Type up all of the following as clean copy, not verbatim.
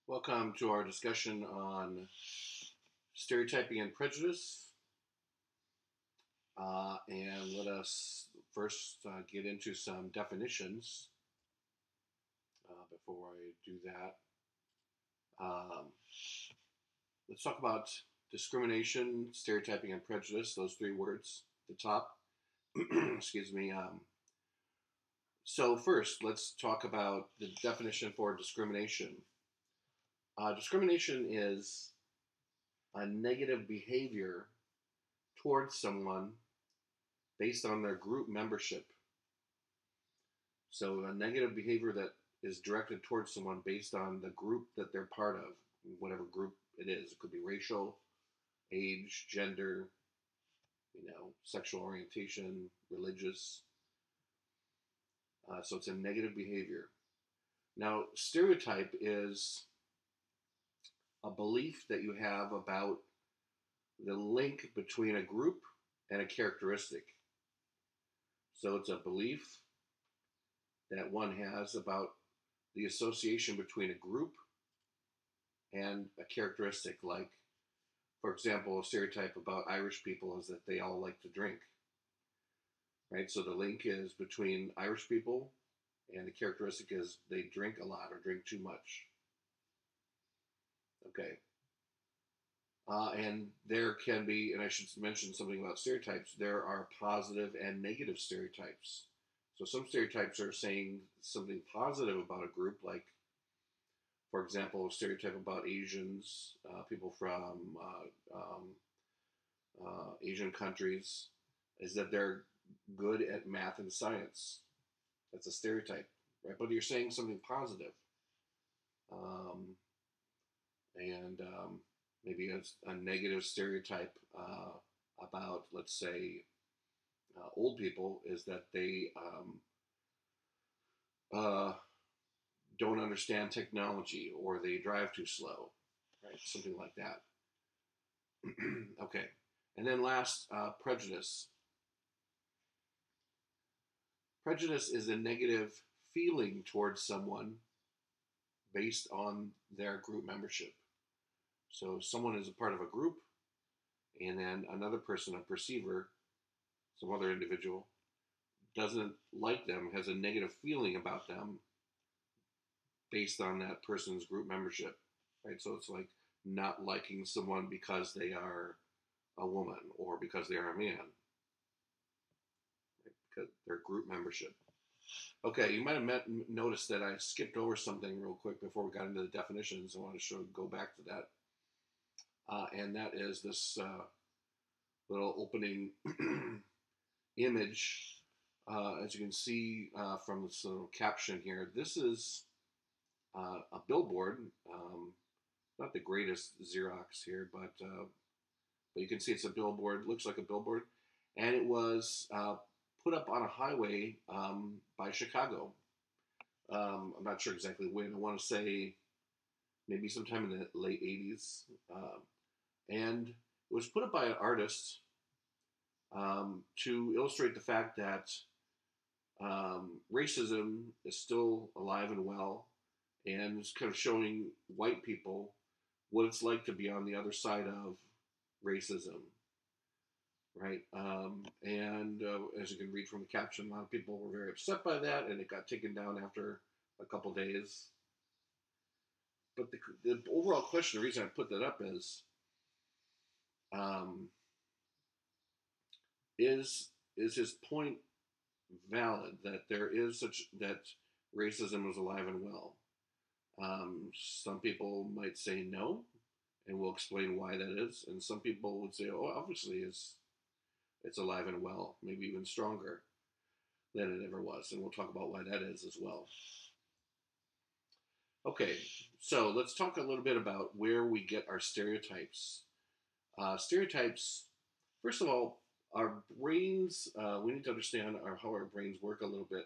Welcome to our discussion on stereotyping and prejudice. And let us first get into some definitions before I do that. Um, let's talk about discrimination, stereotyping, and prejudice, those three words at the top. Excuse me. So, first, let's talk about the definition for discrimination. Discrimination is a negative behavior towards someone based on their group membership. So a negative behavior that is directed towards someone based on the group that they're part of, whatever group it is. It could be racial, age, gender, sexual orientation, religious. So it's a negative behavior. Now, stereotype is a belief that you have about the link between a group and a characteristic. So it's a belief that one has about the association between a group and a characteristic. Like, for example, a stereotype about Irish people is that they all like to drink, right? So the link is between Irish people and the characteristic is they drink a lot or drink too much. Okay. And there can be, and I should mention something about stereotypes, there are positive and negative stereotypes. So some stereotypes are saying something positive about a group, like, for example, a stereotype about Asians, people from Asian countries, is that they're good at math and science. That's a stereotype, right? But you're saying something positive. And maybe a negative stereotype about, let's say, old people is that they don't understand technology or they drive too slow, right? Something like that. Okay. And then last, prejudice. Prejudice is a negative feeling towards someone based on their group membership. So someone is a part of a group, and then another person, a perceiver, some other individual, doesn't like them, has a negative feeling about them based on that person's group membership, right? So it's like not liking someone because they are a woman or because they are a man, right? Because their group membership. Okay, you might have noticed that I skipped over something real quick before we got into the definitions. I want to go back to that. And that is this little opening image. As you can see from this little caption here, this is a billboard. Not the greatest Xerox here, but you can see it's a billboard. Looks like a billboard, and it was put up on a highway by Chicago. I'm not sure exactly when. I want to say maybe sometime in the late 80s. And it was put up by an artist to illustrate the fact that racism is still alive and well, and it's kind of showing white people what it's like to be on the other side of racism, right? And as you can read from the caption, a lot of people were very upset by that, and it got taken down after a couple days. But the overall question, the reason I put that up is his point valid that there is that racism is alive and well? Some people might say no, and we'll explain why that is. And some people would say, oh, obviously it's alive and well, maybe even stronger than it ever was. And we'll talk about why that is as well. Okay, so let's talk a little bit about where we get our stereotypes. Stereotypes, first of all, our brains, we need to understand how our brains work a little bit.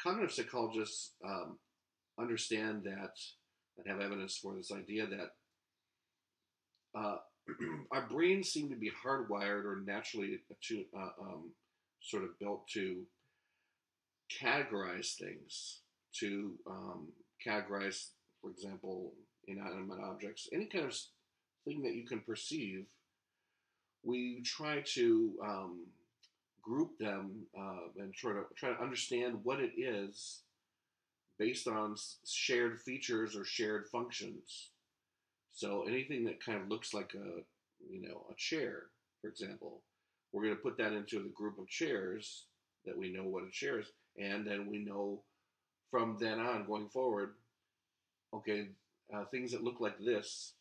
Cognitive psychologists understand that, and have evidence for this idea that our brains seem to be hardwired or naturally sort of built to categorize things, to categorize, for example, inanimate objects, any kind of thing that you can perceive, we try to group them and try to understand what it is based on shared features or shared functions. So anything that kind of looks like a chair, for example, we're going to put that into the group of chairs that we know what a chair is, and then we know from then on going forward, okay, things that look like this,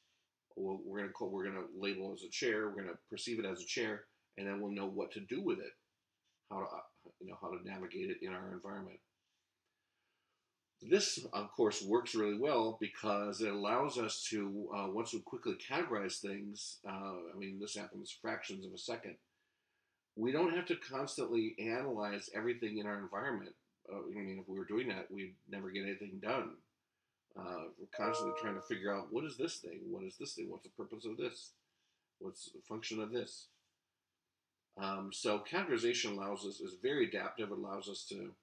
we're going to label as a chair. We're going to perceive it as a chair, and then we'll know what to do with it, how to how to navigate it in our environment. This, of course, works really well because it allows us to, once we quickly categorize things, I mean, this happens fractions of a second, we don't have to constantly analyze everything in our environment. I mean, if we were doing that, we'd never get anything done. We're constantly trying to figure out, what is this thing? What is this thing? What's the purpose of this? What's the function of this? So categorization is very adaptive. It allows us to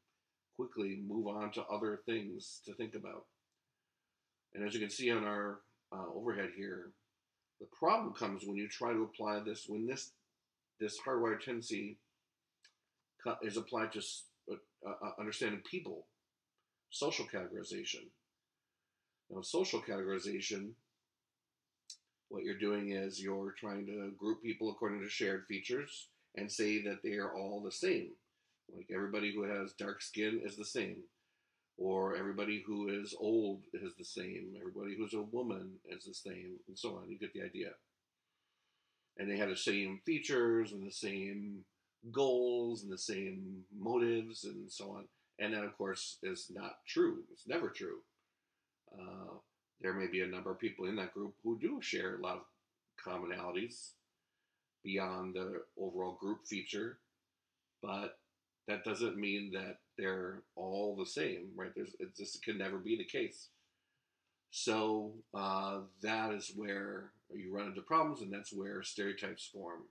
quickly move on to other things to think about. And as you can see on our overhead here, the problem comes when you try to apply this, when this hardwired tendency is applied to understanding people, social categorization. Now, social categorization, what you're doing is you're trying to group people according to shared features and say that they are all the same. Like everybody who has dark skin is the same, or everybody who is old is the same, everybody who's a woman is the same, and so on. You get the idea. And they have the same features and the same goals and the same motives and so on. And that, of course, is not true. It's never true. There may be a number of people in that group who do share a lot of commonalities beyond the overall group feature, but that doesn't mean that they're all the same, right? It just can never be the case. So that is where you run into problems, and that's where stereotypes form.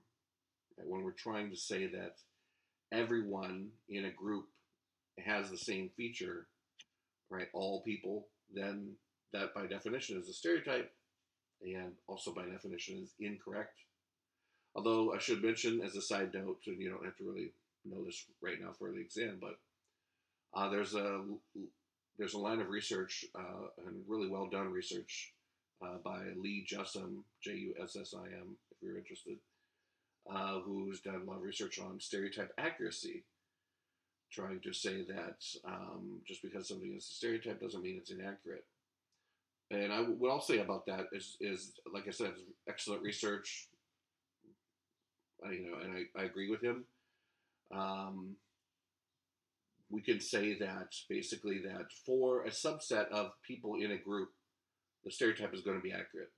Right? When we're trying to say that everyone in a group has the same feature, right? All people, then that by definition is a stereotype, and also by definition is incorrect. Although I should mention as a side note, and you don't have to really know this right now for the exam, but there's a line of research and really well done research by Lee Jussim, Jussim, if you're interested, who's done a lot of research on stereotype accuracy, trying to say that just because something is a stereotype doesn't mean it's inaccurate. And what I'll say about that is like I said, excellent research. And I agree with him. We can say that basically that for a subset of people in a group, the stereotype is going to be accurate.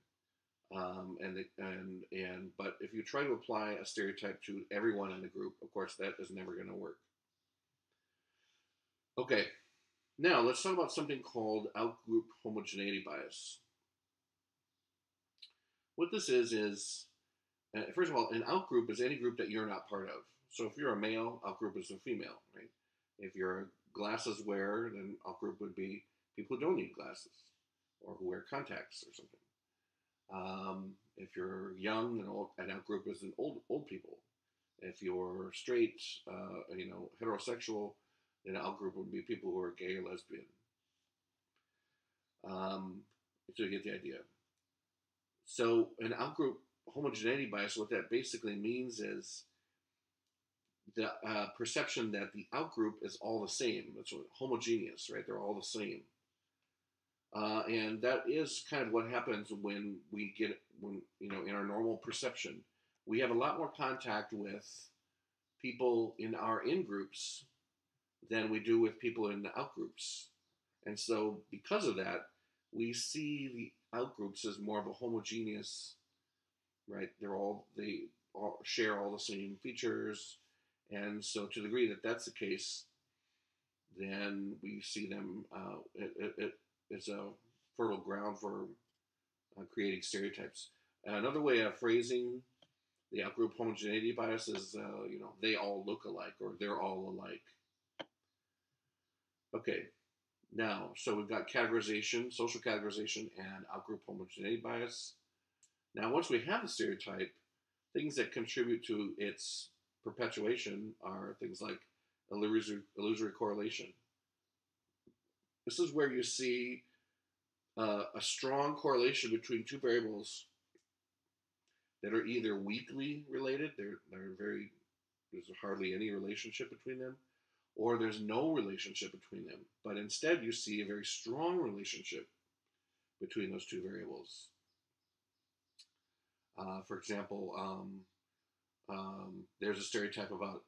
But if you try to apply a stereotype to everyone in the group, of course, that is never going to work. Okay, now let's talk about something called outgroup homogeneity bias. What this is first of all, an outgroup is any group that you're not part of. So if you're a male, outgroup is a female, right? If you're a glasses wearer, then outgroup would be people who don't need glasses or who wear contacts or something. If you're young, an outgroup is an old people. If you're straight, heterosexual, then an outgroup would be people who are gay or lesbian. So you get the idea. So an outgroup homogeneity bias, what that basically means is the perception that the outgroup is all the same. That's what homogeneous, right? They're all the same. And that is kind of what happens when in our normal perception, we have a lot more contact with people in our in-groups than we do with people in the outgroups. And so because of that, we see the outgroups as more of a homogeneous, right? They all share all the same features. And so to the degree that that's the case, then we see them, it's a fertile ground for creating stereotypes. Another way of phrasing the outgroup homogeneity bias is, they all look alike, or they're all alike. Okay, Now, so we've got categorization, social categorization, and outgroup homogeneity bias. Now, once we have the stereotype, things that contribute to its perpetuation are things like illusory correlation. This is where you see a strong correlation between two variables that are either weakly related, there's hardly any relationship between them, or there's no relationship between them. But instead, you see a very strong relationship between those two variables. For example, there's a stereotype about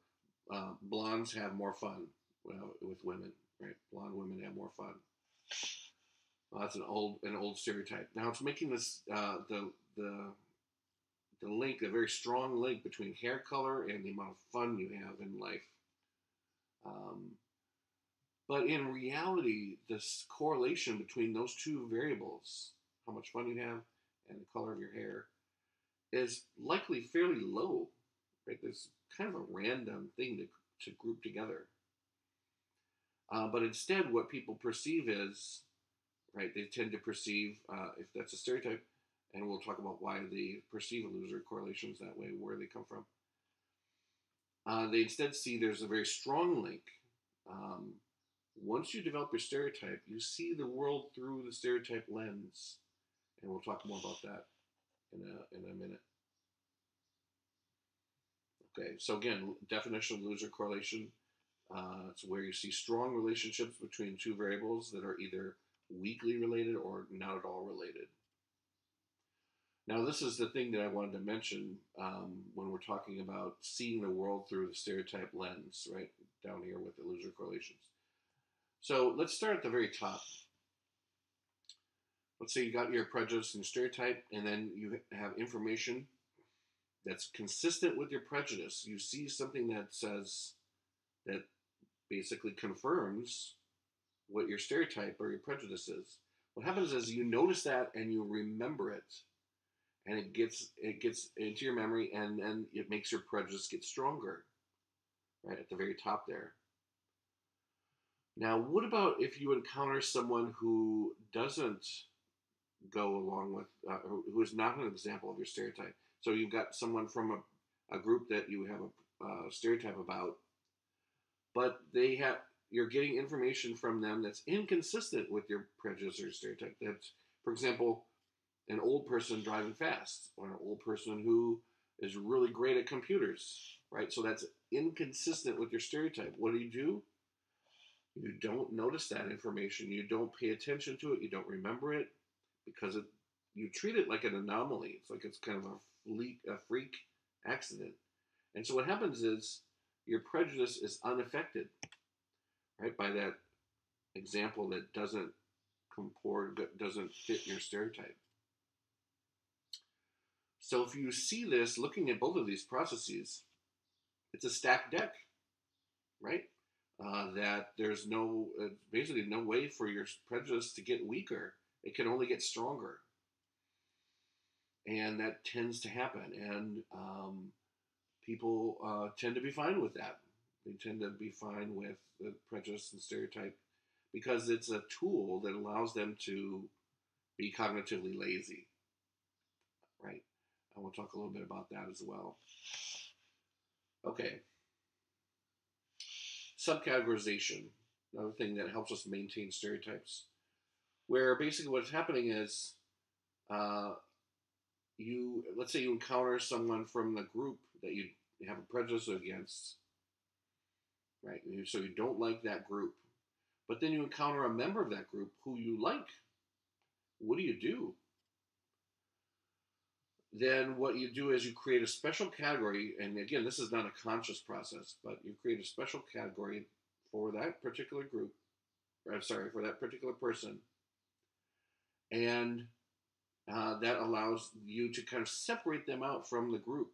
blondes have more fun with women, right? Blonde women have more fun. Well, that's an old stereotype. Now it's making this the link, a very strong link between hair color and the amount of fun you have in life. But in reality, this correlation between those two variables, how much fun you have and the color of your hair, is likely fairly low. Right? There's kind of a random thing to group together. But instead, what people perceive is, right, they tend to perceive, if that's a stereotype, and we'll talk about why they perceive illusory correlations that way, where they come from. They instead see there's a very strong link. Once you develop your stereotype, you see the world through the stereotype lens, and we'll talk more about that in a minute. Okay, so again, definition of illusory correlation. It's where you see strong relationships between two variables that are either weakly related or not at all related. Now, this is the thing that I wanted to mention when we're talking about seeing the world through the stereotype lens, right, down here with illusory correlations. So let's start at the very top. Let's say you got your prejudice and stereotype, and then you have information that's consistent with your prejudice. You see something that says, that basically confirms what your stereotype or your prejudice is. What happens is you notice that and you remember it, and it gets into your memory, and then it makes your prejudice get stronger, right at the very top there. Now, what about if you encounter someone who doesn't go along with, who is not an example of your stereotype? So you've got someone from a group that you have a stereotype about, but you're getting information from them that's inconsistent with your prejudice or stereotype. That's, for example, an old person driving fast, or an old person who is really great at computers, right? So that's inconsistent with your stereotype. What do? You don't notice that information. You don't pay attention to it. You don't remember it, because you treat it like an anomaly. It's like it's kind of a freak accident. And so what happens is your prejudice is unaffected, right, by that example that doesn't fit your stereotype. So if you see this, looking at both of these processes, it's a stacked deck, right? That there's basically no way for your prejudice to get weaker. It can only get stronger. And that tends to happen. And people tend to be fine with that. They tend to be fine with the prejudice and stereotype because it's a tool that allows them to be cognitively lazy, right? And we'll talk a little bit about that as well. Okay. Subcategorization, another thing that helps us maintain stereotypes, where basically what's happening is let's say you encounter someone from the group that you have a prejudice against, right? So you don't like that group, but then you encounter a member of that group who you like. What do? Then what you do is you create a special category, and again, this is not a conscious process, but you create a special category for that particular group, for that particular person, and that allows you to kind of separate them out from the group,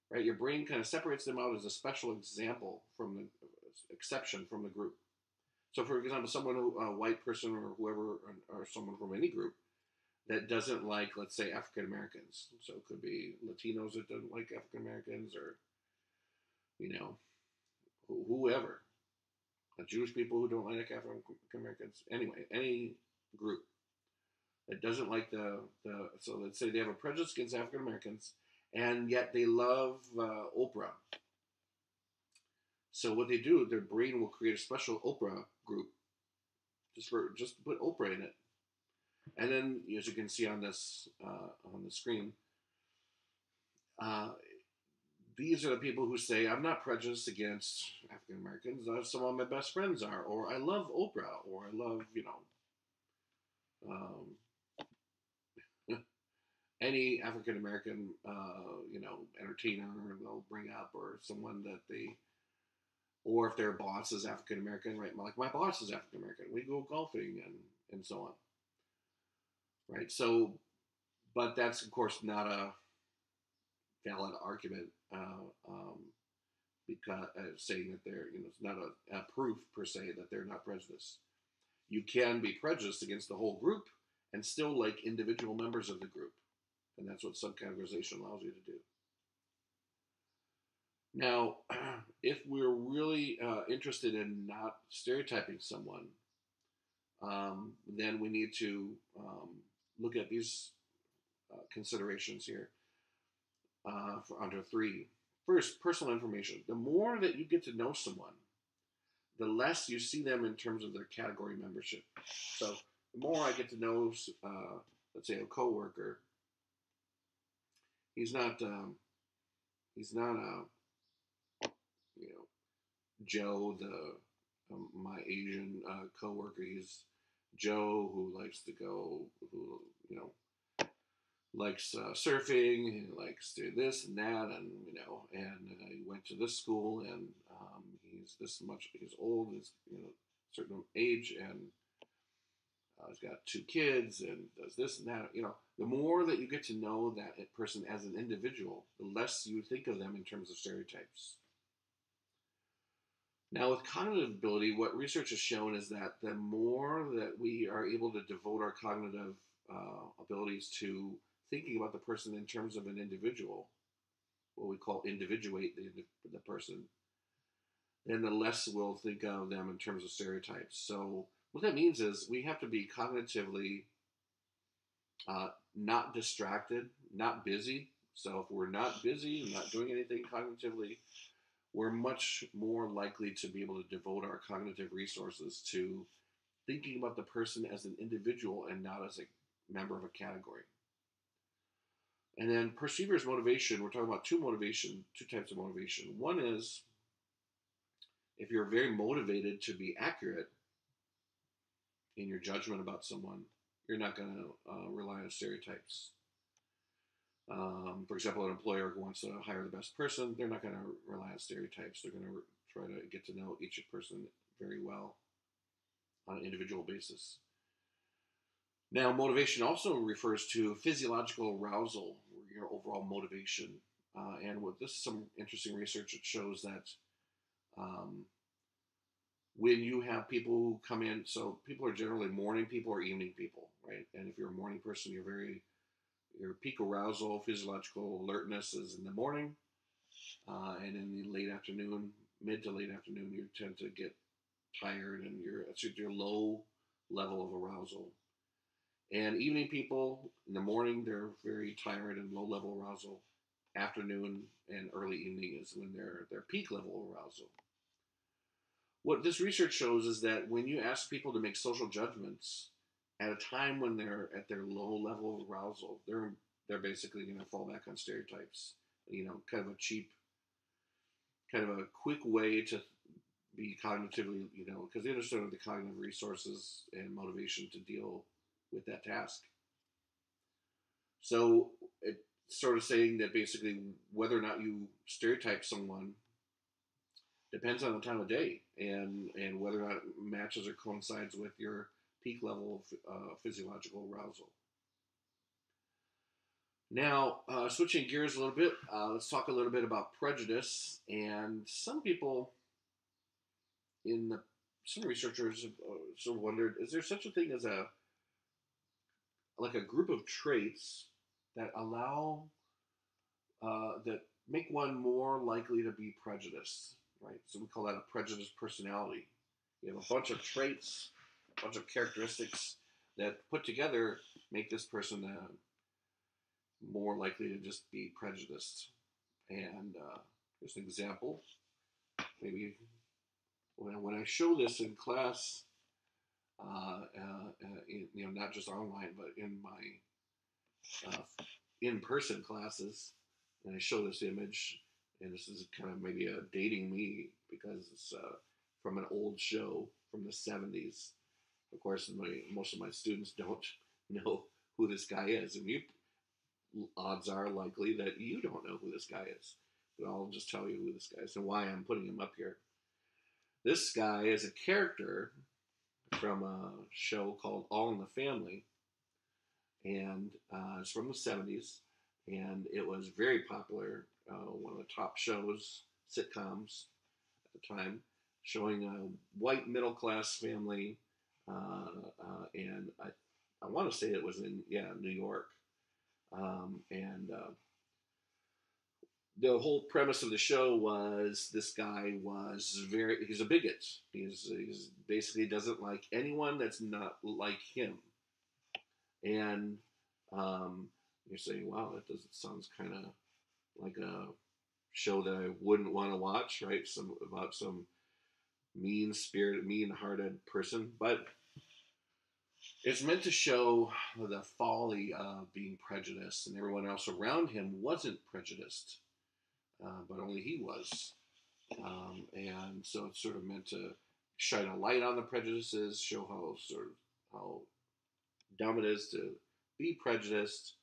right? Your brain kind of separates them out as a special example from the exception from the group. So, for example, a white person or whoever, or someone from any group that doesn't like, let's say, African Americans. So it could be Latinos that don't like African Americans, or whoever. Jewish people who don't like African Americans. Anyway, any group that doesn't like so let's say they have a prejudice against African Americans, and yet they love Oprah. So what they do, their brain will create a special Oprah group just to put Oprah in it. And then, as you can see on this on the screen, uh, these are the people who say, "I'm not prejudiced against African Americans. Some of my best friends are," or "I love Oprah," or "I love um, any African American entertainer they'll bring up, or someone that they, or if their boss is African American, right? Like my boss is African American. We go golfing and so on, right? So, but that's of course not a valid argument, because saying that they're it's not a proof per se that they're not prejudiced. You can be prejudiced against the whole group and still like individual members of the group, and that's what subcategorization allows you to do. Now, if we're really interested in not stereotyping someone, then we need to look at these considerations here for under three. First, personal information. The more that you get to know someone, the less you see them in terms of their category membership. So the more I get to know, let's say, a coworker, he's not Joe, my Asian coworker. He's Joe who likes to go, who likes surfing, and likes to this and that, and he went to this school, and he's this much, he's old, he's certain age, and he's got 2 kids, and does this and that. The more that you get to know that person as an individual, the less you think of them in terms of stereotypes. Now, with cognitive ability, what research has shown is that the more that we are able to devote our cognitive abilities to thinking about the person in terms of an individual, what we call individuate the person, then the less we'll think of them in terms of stereotypes. So what that means is we have to be cognitively not distracted, not busy. So if we're not busy, not doing anything cognitively, we're much more likely to be able to devote our cognitive resources to thinking about the person as an individual and not as a member of a category. And then perceivers' motivation, we're talking about two types of motivation. One is if you're very motivated to be accurate in your judgment about someone, you're not going to rely on stereotypes. For example, an employer who wants to hire the best person, they're not going to rely on stereotypes. They're going to try to get to know each person very well on an individual basis. Now, motivation also refers to physiological arousal, your overall motivation. And with this is some interesting research that shows that when you have people who come in, so people are generally morning people or evening people, right? And if you're a morning person, your peak arousal, physiological alertness is in the morning, and in the late afternoon, mid to late afternoon, you tend to get tired, and it's your low level of arousal. And evening people, in the morning, they're very tired and low level arousal. Afternoon and early evening is when their peak level arousal. What this research shows is that when you ask people to make social judgments at a time when they're at their low level of arousal, they're basically going to fall back on stereotypes. Kind of a cheap, kind of a quick way to be cognitively, because they understand the cognitive resources and motivation to deal with that task. So it's sort of saying that basically whether or not you stereotype someone depends on the time of day and whether or not it matches or coincides with your peak level of physiological arousal. Now, switching gears a little bit, let's talk a little bit about prejudice. And some people some researchers have sort of wondered, is there such a thing as a group of traits that allow, that make one more likely to be prejudiced, right? So we call that a prejudiced personality. You have a bunch of traits, a bunch of characteristics that put together make this person more likely to just be prejudiced. And here's an example. Maybe when I show this in class, not just online, but in my in-person classes, and I show this image, and this is kind of maybe dating me because it's from an old show from the 70s. Of course, most of my students don't know who this guy is, and odds are likely that you don't know who this guy is. But I'll just tell you who this guy is and why I'm putting him up here. This guy is a character from a show called All in the Family, and it's from the 70s, and it was very popular, one of the top shows, sitcoms at the time, showing a white middle-class family, and I want to say it was in, New York, and the whole premise of the show was this guy he's a bigot. He's basically doesn't like anyone that's not like him. And you're saying, wow, sounds kind of like a show that I wouldn't want to watch, right? About some mean-spirited, mean-hearted person. But it's meant to show the folly of being prejudiced, and everyone else around him wasn't prejudiced. But only he was. And so it's sort of meant to shine a light on the prejudices, show how dumb it is to be prejudiced,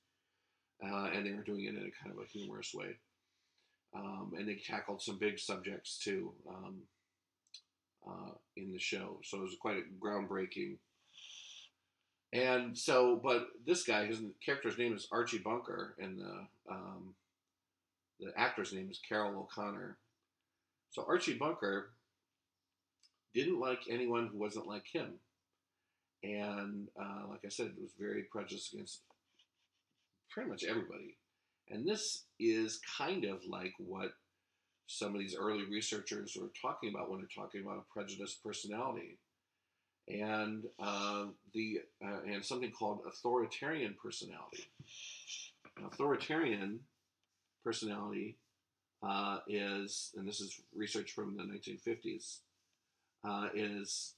and they were doing it in a kind of a humorous way. And they tackled some big subjects too in the show, so it was quite groundbreaking. And so, but this guy, his character's name is Archie Bunker, and the actor's name is Carol O'Connor. So Archie Bunker didn't like anyone who wasn't like him. And like I said, it was very prejudiced against pretty much everybody. And this is kind of like what some of these early researchers were talking about when they're talking about a prejudiced personality. And and something called authoritarian personality. An authoritarian personality is, and this is research from the 1950s, is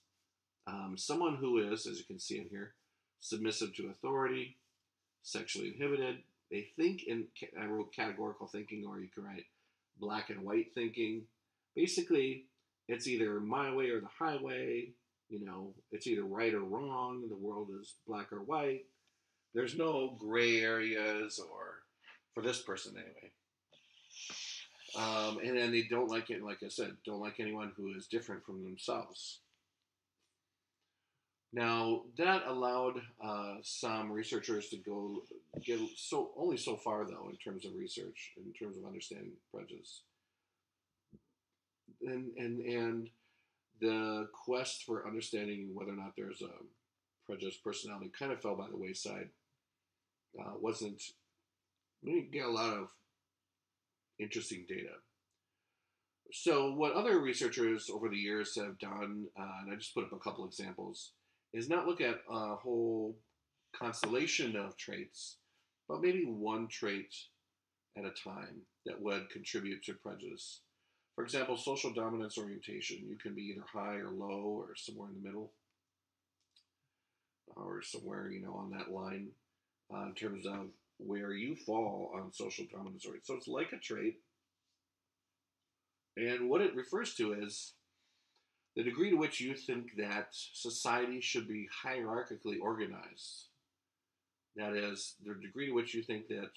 someone who is, as you can see in here, submissive to authority, sexually inhibited. They think I wrote categorical thinking, or you can write black and white thinking. Basically, it's either my way or the highway. It's either right or wrong. The world is black or white. There's no gray areas, or for this person anyway. And then they don't like it, like I said, don't like anyone who is different from themselves. Now, that allowed some researchers to get only so far, though, in terms of research, in terms of understanding prejudice. And the quest for understanding whether or not there's a prejudiced personality kind of fell by the wayside. We didn't get a lot of interesting data. So what other researchers over the years have done, and I just put up a couple examples, is not look at a whole constellation of traits, but maybe one trait at a time that would contribute to prejudice. For example, social dominance orientation. You can be either high or low or somewhere in the middle, or somewhere, on that line in terms of where you fall on social dominance orientation. So it's like a trait. And what it refers to is the degree to which you think that society should be hierarchically organized. That is, the degree to which you think that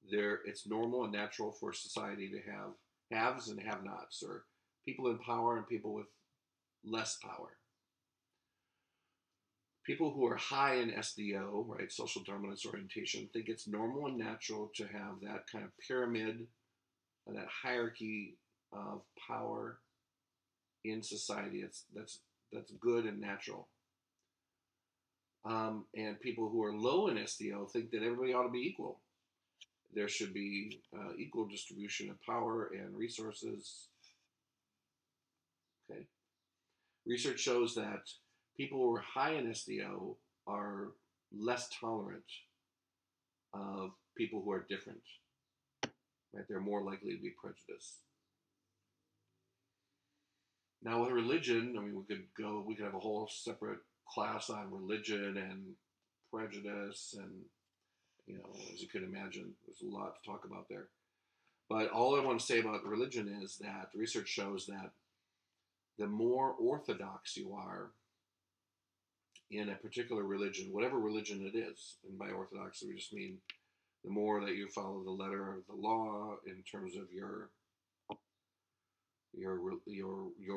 it's normal and natural for society to have haves and have-nots, or people in power and people with less power. People who are high in SDO, right, social dominance orientation, think it's normal and natural to have that kind of pyramid, that hierarchy of power in society. That's good and natural. And people who are low in SDO think that everybody ought to be equal. There should be equal distribution of power and resources. Okay. Research shows that people who are high in SDO are less tolerant of people who are different. Right? They're more likely to be prejudiced. Now with religion, I mean, we could have a whole separate class on religion and prejudice, and as you could imagine, there's a lot to talk about there. But all I want to say about religion is that research shows that the more orthodox you are in a particular religion, whatever religion it is, and by orthodox we just mean the more that you follow the letter of the law in terms of your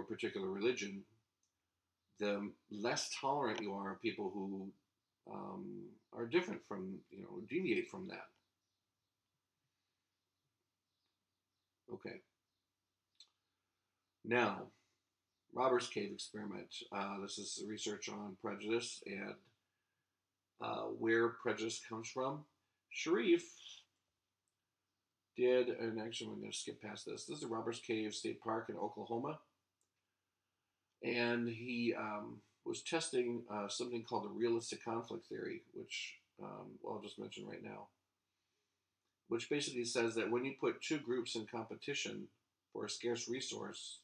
particular religion, the less tolerant you are of people who are different from, deviate from that. Okay. Now, Robbers Cave experiment. This is research on prejudice and where prejudice comes from. Sharif did, and actually I'm going to skip past this. This is the Robbers Cave State Park in Oklahoma. And he was testing something called the realistic conflict theory, which I'll just mention right now, which basically says that when you put two groups in competition for a scarce resource,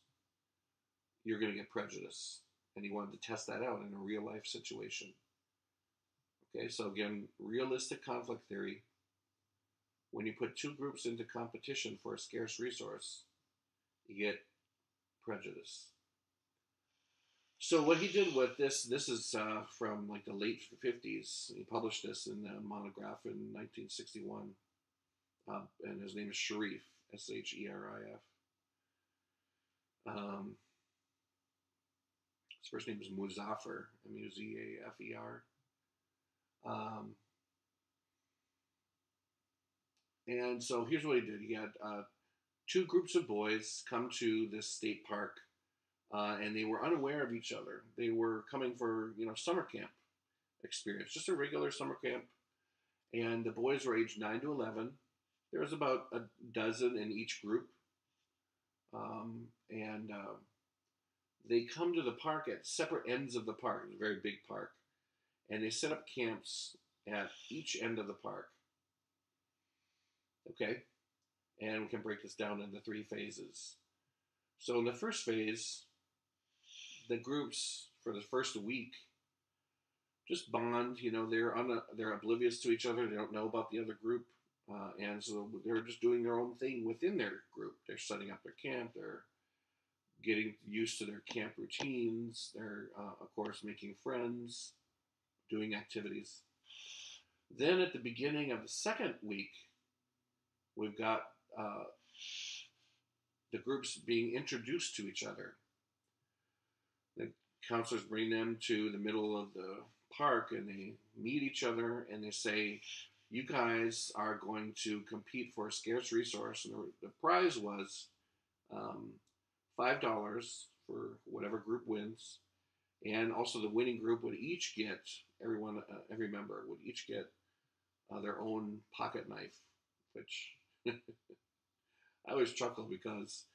you're going to get prejudice. And he wanted to test that out in a real life situation. Okay, so again, realistic conflict theory. When you put two groups into competition for a scarce resource, you get prejudice. So what he did with this is from like the late 50s. He published this in a monograph in 1961. And his name is Sharif, S-H-E-R-I-F. His first name is Muzaffer, M-U-Z-A-F-E-R. And so here's what he did. He had two groups of boys come to this state park, and they were unaware of each other. They were coming for, summer camp experience, just a regular summer camp. And the boys were aged 9 to 11. There was about a dozen in each group. They come to the park at separate ends of the park. It's a very big park. And they set up camps at each end of the park. Okay? And we can break this down into 3 phases. So in the first phase, the groups for the first week just bond. They're oblivious to each other. They don't know about the other group. And so they're just doing their own thing within their group. They're setting up their camp. They're getting used to their camp routines. They're, of course, making friends, doing activities. Then at the beginning of the second week, we've got the groups being introduced to each other. The counselors bring them to the middle of the park, and they meet each other, and they say, you guys are going to compete for a scarce resource. And the prize was $5 for whatever group wins. And also the winning group would each get, every member would each get their own pocket knife, which I always chuckle because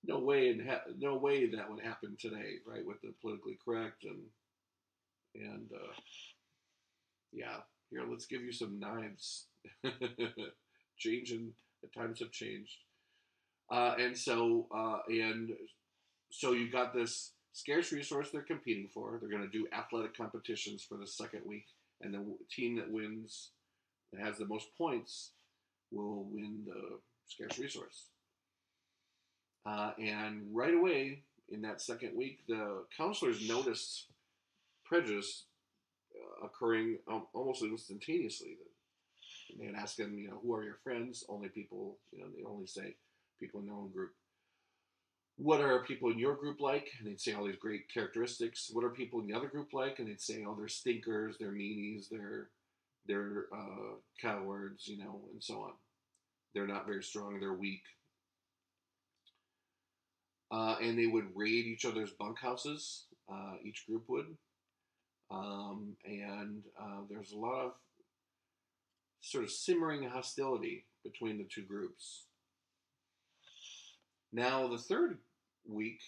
no way that would happen today, right? With the politically correct and yeah. Here, let's give you some knives. The times have changed. And so you got this scarce resource they're competing for. They're going to do athletic competitions for the second week. And the team that wins, that has the most points, will win the scarce resource. And right away, in that second week, the counselors noticed prejudice occurring almost instantaneously. They'd ask them, who are your friends? Only people, they only say people in their own group. What are people in your group like? And they'd say all these great characteristics. What are people in the other group like? And they'd say, they're stinkers, they're meanies, they're cowards, and so on. They're not very strong, they're weak. And they would raid each other's bunkhouses, each group would. There's a lot of sort of simmering hostility between the two groups. Now, the third week,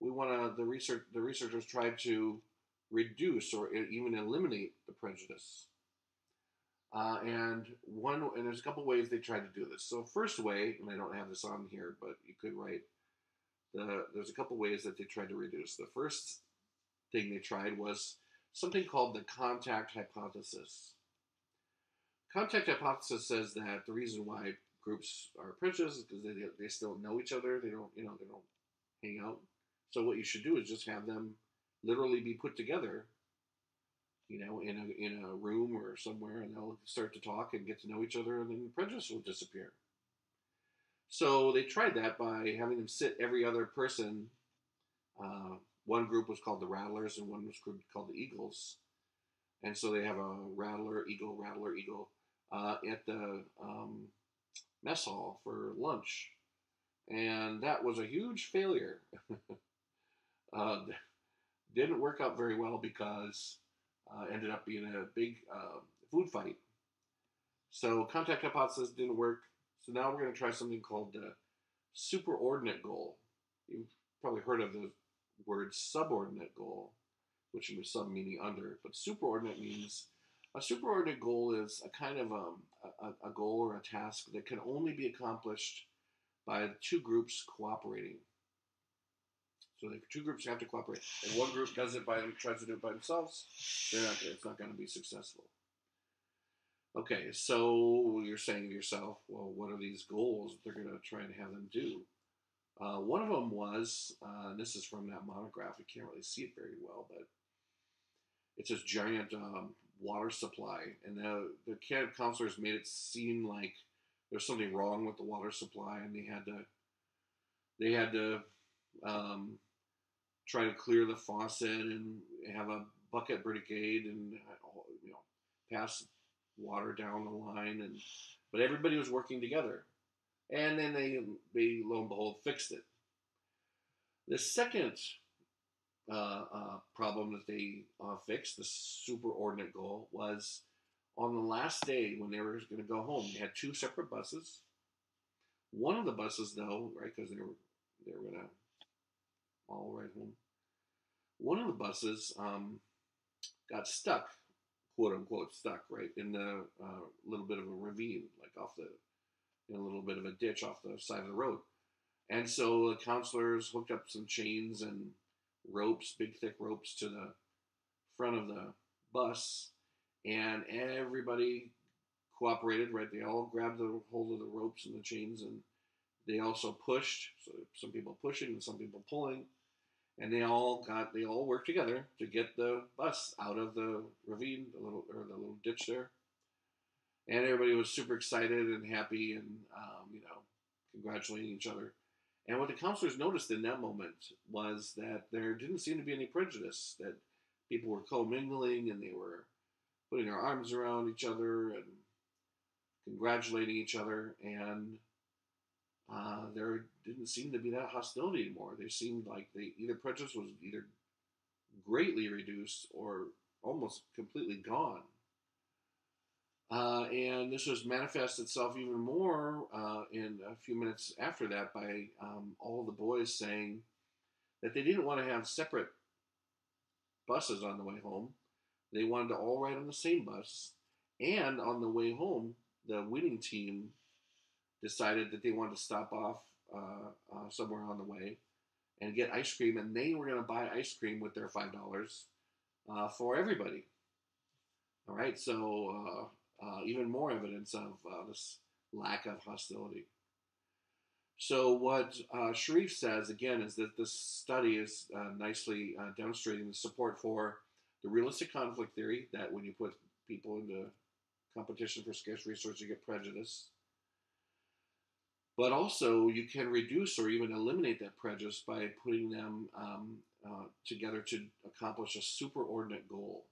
the researchers tried to reduce or even eliminate the prejudice. And there's a couple ways they tried to do this. So first way, and I don't have this on here, but you could write there's a couple ways that they tried to reduce. The first thing they tried was something called the contact hypothesis. Contact hypothesis says that the reason why groups are prejudiced is because they still know each other. They don't hang out. So what you should do is just have them literally be put together, in a room or somewhere, and they'll start to talk and get to know each other, and then prejudice will disappear. So they tried that by having them sit every other person. One group was called the Rattlers, and one was called the Eagles. And so they have a rattler, eagle, at the mess hall for lunch. And that was a huge failure. Didn't work out very well because ended up being a big food fight. So contact hypothesis didn't work. So now we're going to try something called the superordinate goal. You've probably heard of the word subordinate goal, which is sub meaning under, but superordinate means a superordinate goal is a kind of a goal or a task that can only be accomplished by two groups cooperating. So the two groups have to cooperate. If one group tries to do it by themselves, it's not going to be successful. Okay, so you're saying to yourself, well, what are these goals that they're going to try and have them do? One of them was, and this is from that monograph, you can't really see it very well, but it's this giant water supply, and the camp counselors made it seem like there's something wrong with the water supply, and they had to try to clear the faucet and have a bucket brigade and pass water down the line, but everybody was working together, and then they lo and behold fixed it. The second problem that they fixed, the superordinate goal, was on the last day when they were going to go home. They had two separate buses. One of the buses, though, right, because they were going to all ride home. One of the buses got stuck, quote unquote stuck, right, in the little bit of a ravine, like in a little bit of a ditch off the side of the road. And so the counselors hooked up some chains and ropes, big thick ropes, to the front of the bus, and everybody cooperated, right? They all grabbed the hold of the ropes and the chains, and they also pushed. So some people pushing and some people pulling, and they all worked together to get the bus out of the ravine, the little ditch there. And everybody was super excited and happy, and congratulating each other. And what the counselors noticed in that moment was that there didn't seem to be any prejudice, that people were commingling and they were putting their arms around each other and congratulating each other, and there didn't seem to be that hostility anymore. They seemed like either prejudice was either greatly reduced or almost completely gone. And this was manifest itself even more in a few minutes after that by all the boys saying that they didn't want to have separate buses on the way home. They wanted to all ride on the same bus. And on the way home, the winning team decided that they wanted to stop off somewhere on the way and get ice cream. And they were going to buy ice cream with their $5 for everybody. All right, so even more evidence of this lack of hostility. So what Sharif says, again, is that this study is nicely demonstrating the support for the realistic conflict theory, that when you put people into competition for scarce resources, you get prejudice. But also, you can reduce or even eliminate that prejudice by putting them together to accomplish a superordinate goal.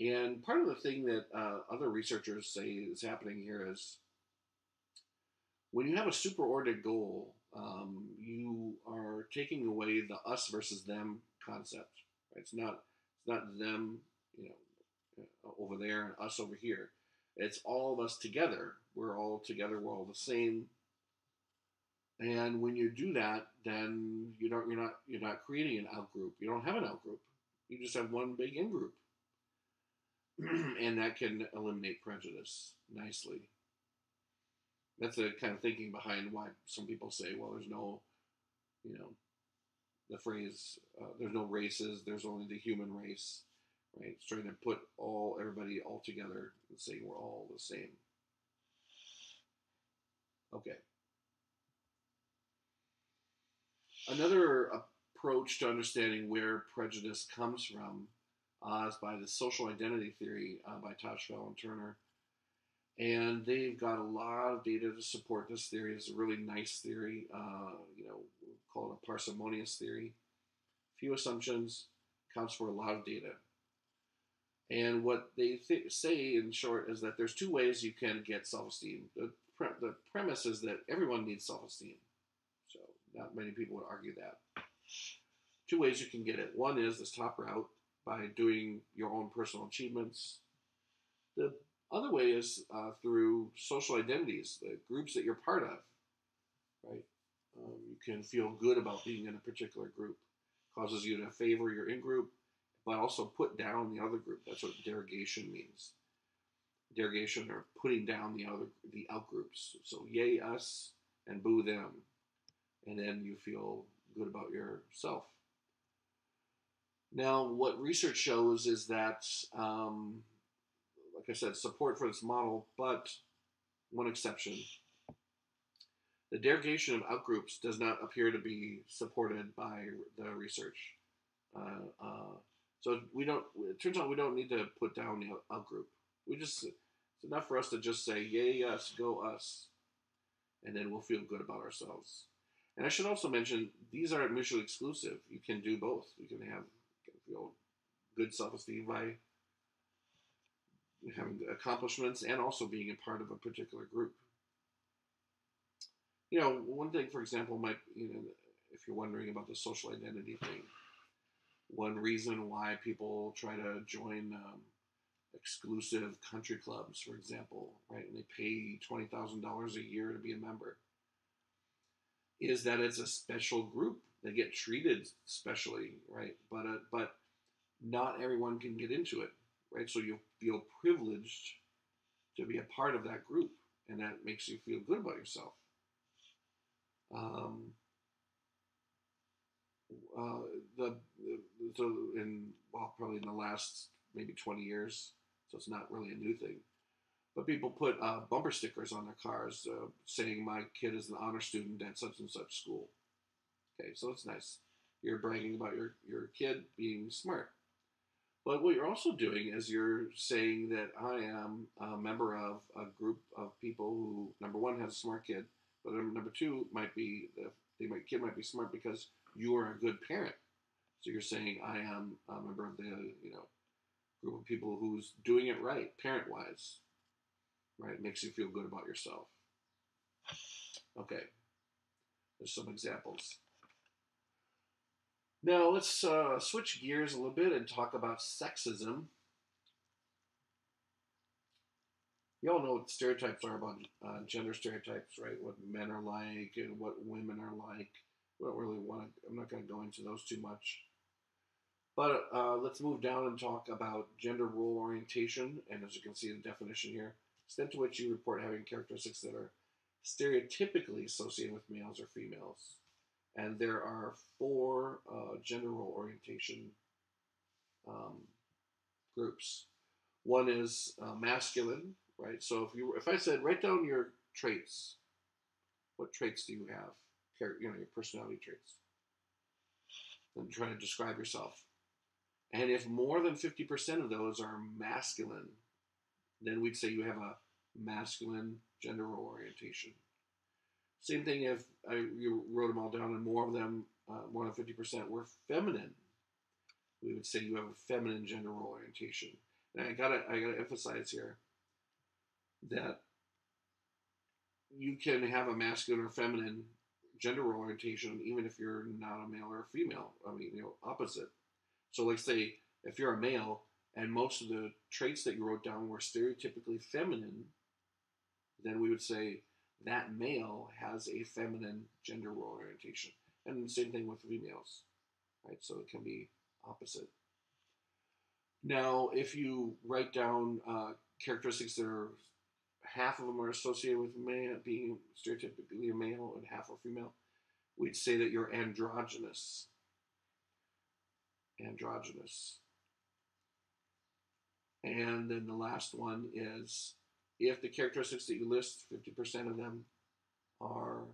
And part of the thing that other researchers say is happening here is when you have a superordinate goal, you are taking away the us versus them concept. Right? It's not them, over there and us over here. It's all of us together. We're all together. We're all the same. And when you do that, then you're not creating an out group. You don't have an out group. You just have one big in group, and that can eliminate prejudice nicely. That's the kind of thinking behind why some people say, well, there's no, you know, the phrase, there's no races, there's only the human race, right? It's trying to put everybody all together and saying we're all the same. Okay. Another approach to understanding where prejudice comes from is by the social identity theory by Toshfell and Turner. And they've got a lot of data to support this theory. It's a really nice theory. We'll call it a parsimonious theory. Few assumptions, accounts for a lot of data. And what they say, in short, is that there's two ways you can get self-esteem. The premise is that everyone needs self-esteem. So not many people would argue that. Two ways you can get it. One is this top route, by doing your own personal achievements. The other way is through social identities, the groups that you're part of, right? You can feel good about being in a particular group. Causes you to favor your in-group, but also put down the other group. That's what derogation means. Derogation, or putting down the out-groups. So yay us and boo them. And then you feel good about yourself. Now, what research shows is that, like I said, support for this model, but one exception. The derogation of outgroups does not appear to be supported by the research. So it turns out we don't need to put down the outgroup. It's enough for us to just say, yay us, go us. And then we'll feel good about ourselves. And I should also mention, these aren't mutually exclusive. You can do both. You can feel good self-esteem by having accomplishments and also being a part of a particular group. One thing, for example, might, if you're wondering about the social identity thing, one reason why people try to join exclusive country clubs, for example, right, and they pay $20,000 a year to be a member, is that it's a special group. They get treated specially, right? But not everyone can get into it, right? So you feel privileged to be a part of that group, and that makes you feel good about yourself. Probably in the last maybe 20 years, so it's not really a new thing. But people put bumper stickers on their cars saying my kid is an honor student at such and such school. Okay, so it's nice. You're bragging about your kid being smart. But what you're also doing is you're saying that I am a member of a group of people who, number one, has a smart kid, but number two might be my kid might be smart because you are a good parent. So you're saying I am a member of the group of people who's doing it right, parent-wise. Right, it makes you feel good about yourself. Okay, there's some examples. Now let's switch gears a little bit and talk about sexism. You all know what stereotypes are about gender stereotypes, right? What men are like and what women are like. We don't really I'm not going to go into those too much. But let's move down and talk about gender role orientation. And as you can see the definition here, extent to which you report having characteristics that are stereotypically associated with males or females. And there are 4 gender role orientation groups. One is masculine, right? So if I said, write down your traits, what traits do you have? Your personality traits. And try to describe yourself. And if more than 50% of those are masculine, then we'd say you have a masculine gender role orientation. Same thing if you wrote them all down and more of them, more than 50% were feminine. We would say you have a feminine gender role orientation. And I gotta emphasize here that you can have a masculine or feminine gender role orientation even if you're not a male or a female. Opposite. So let's say if you're a male and most of the traits that you wrote down were stereotypically feminine, then we would say that male has a feminine gender role orientation. And the same thing with females, right? So it can be opposite. Now, if you write down characteristics that are half of them are associated with man, being stereotypically a male and half are female, we'd say that you're androgynous. Androgynous. And then the last one is if the characteristics that you list, 50% of them are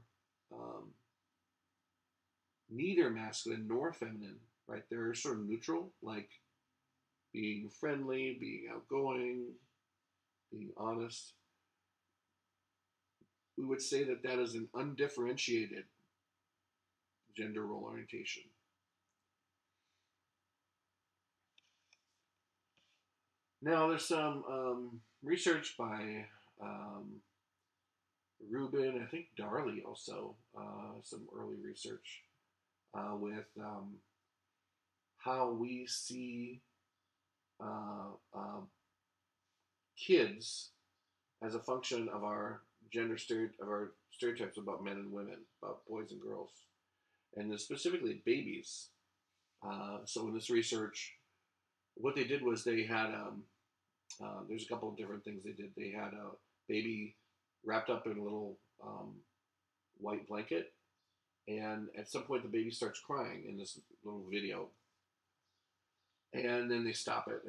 neither masculine nor feminine, right? They're sort of neutral, like being friendly, being outgoing, being honest. We would say that that is an undifferentiated gender role orientation. Now, there's some research by Rubin, I think Darley also, some early research with how we see kids as a function of our stereotypes about men and women, about boys and girls, and then specifically babies. So in this research, what they did was they had there's a couple of different things they did. They had a baby wrapped up in a little white blanket, and at some point the baby starts crying in this little video, and then they stop it,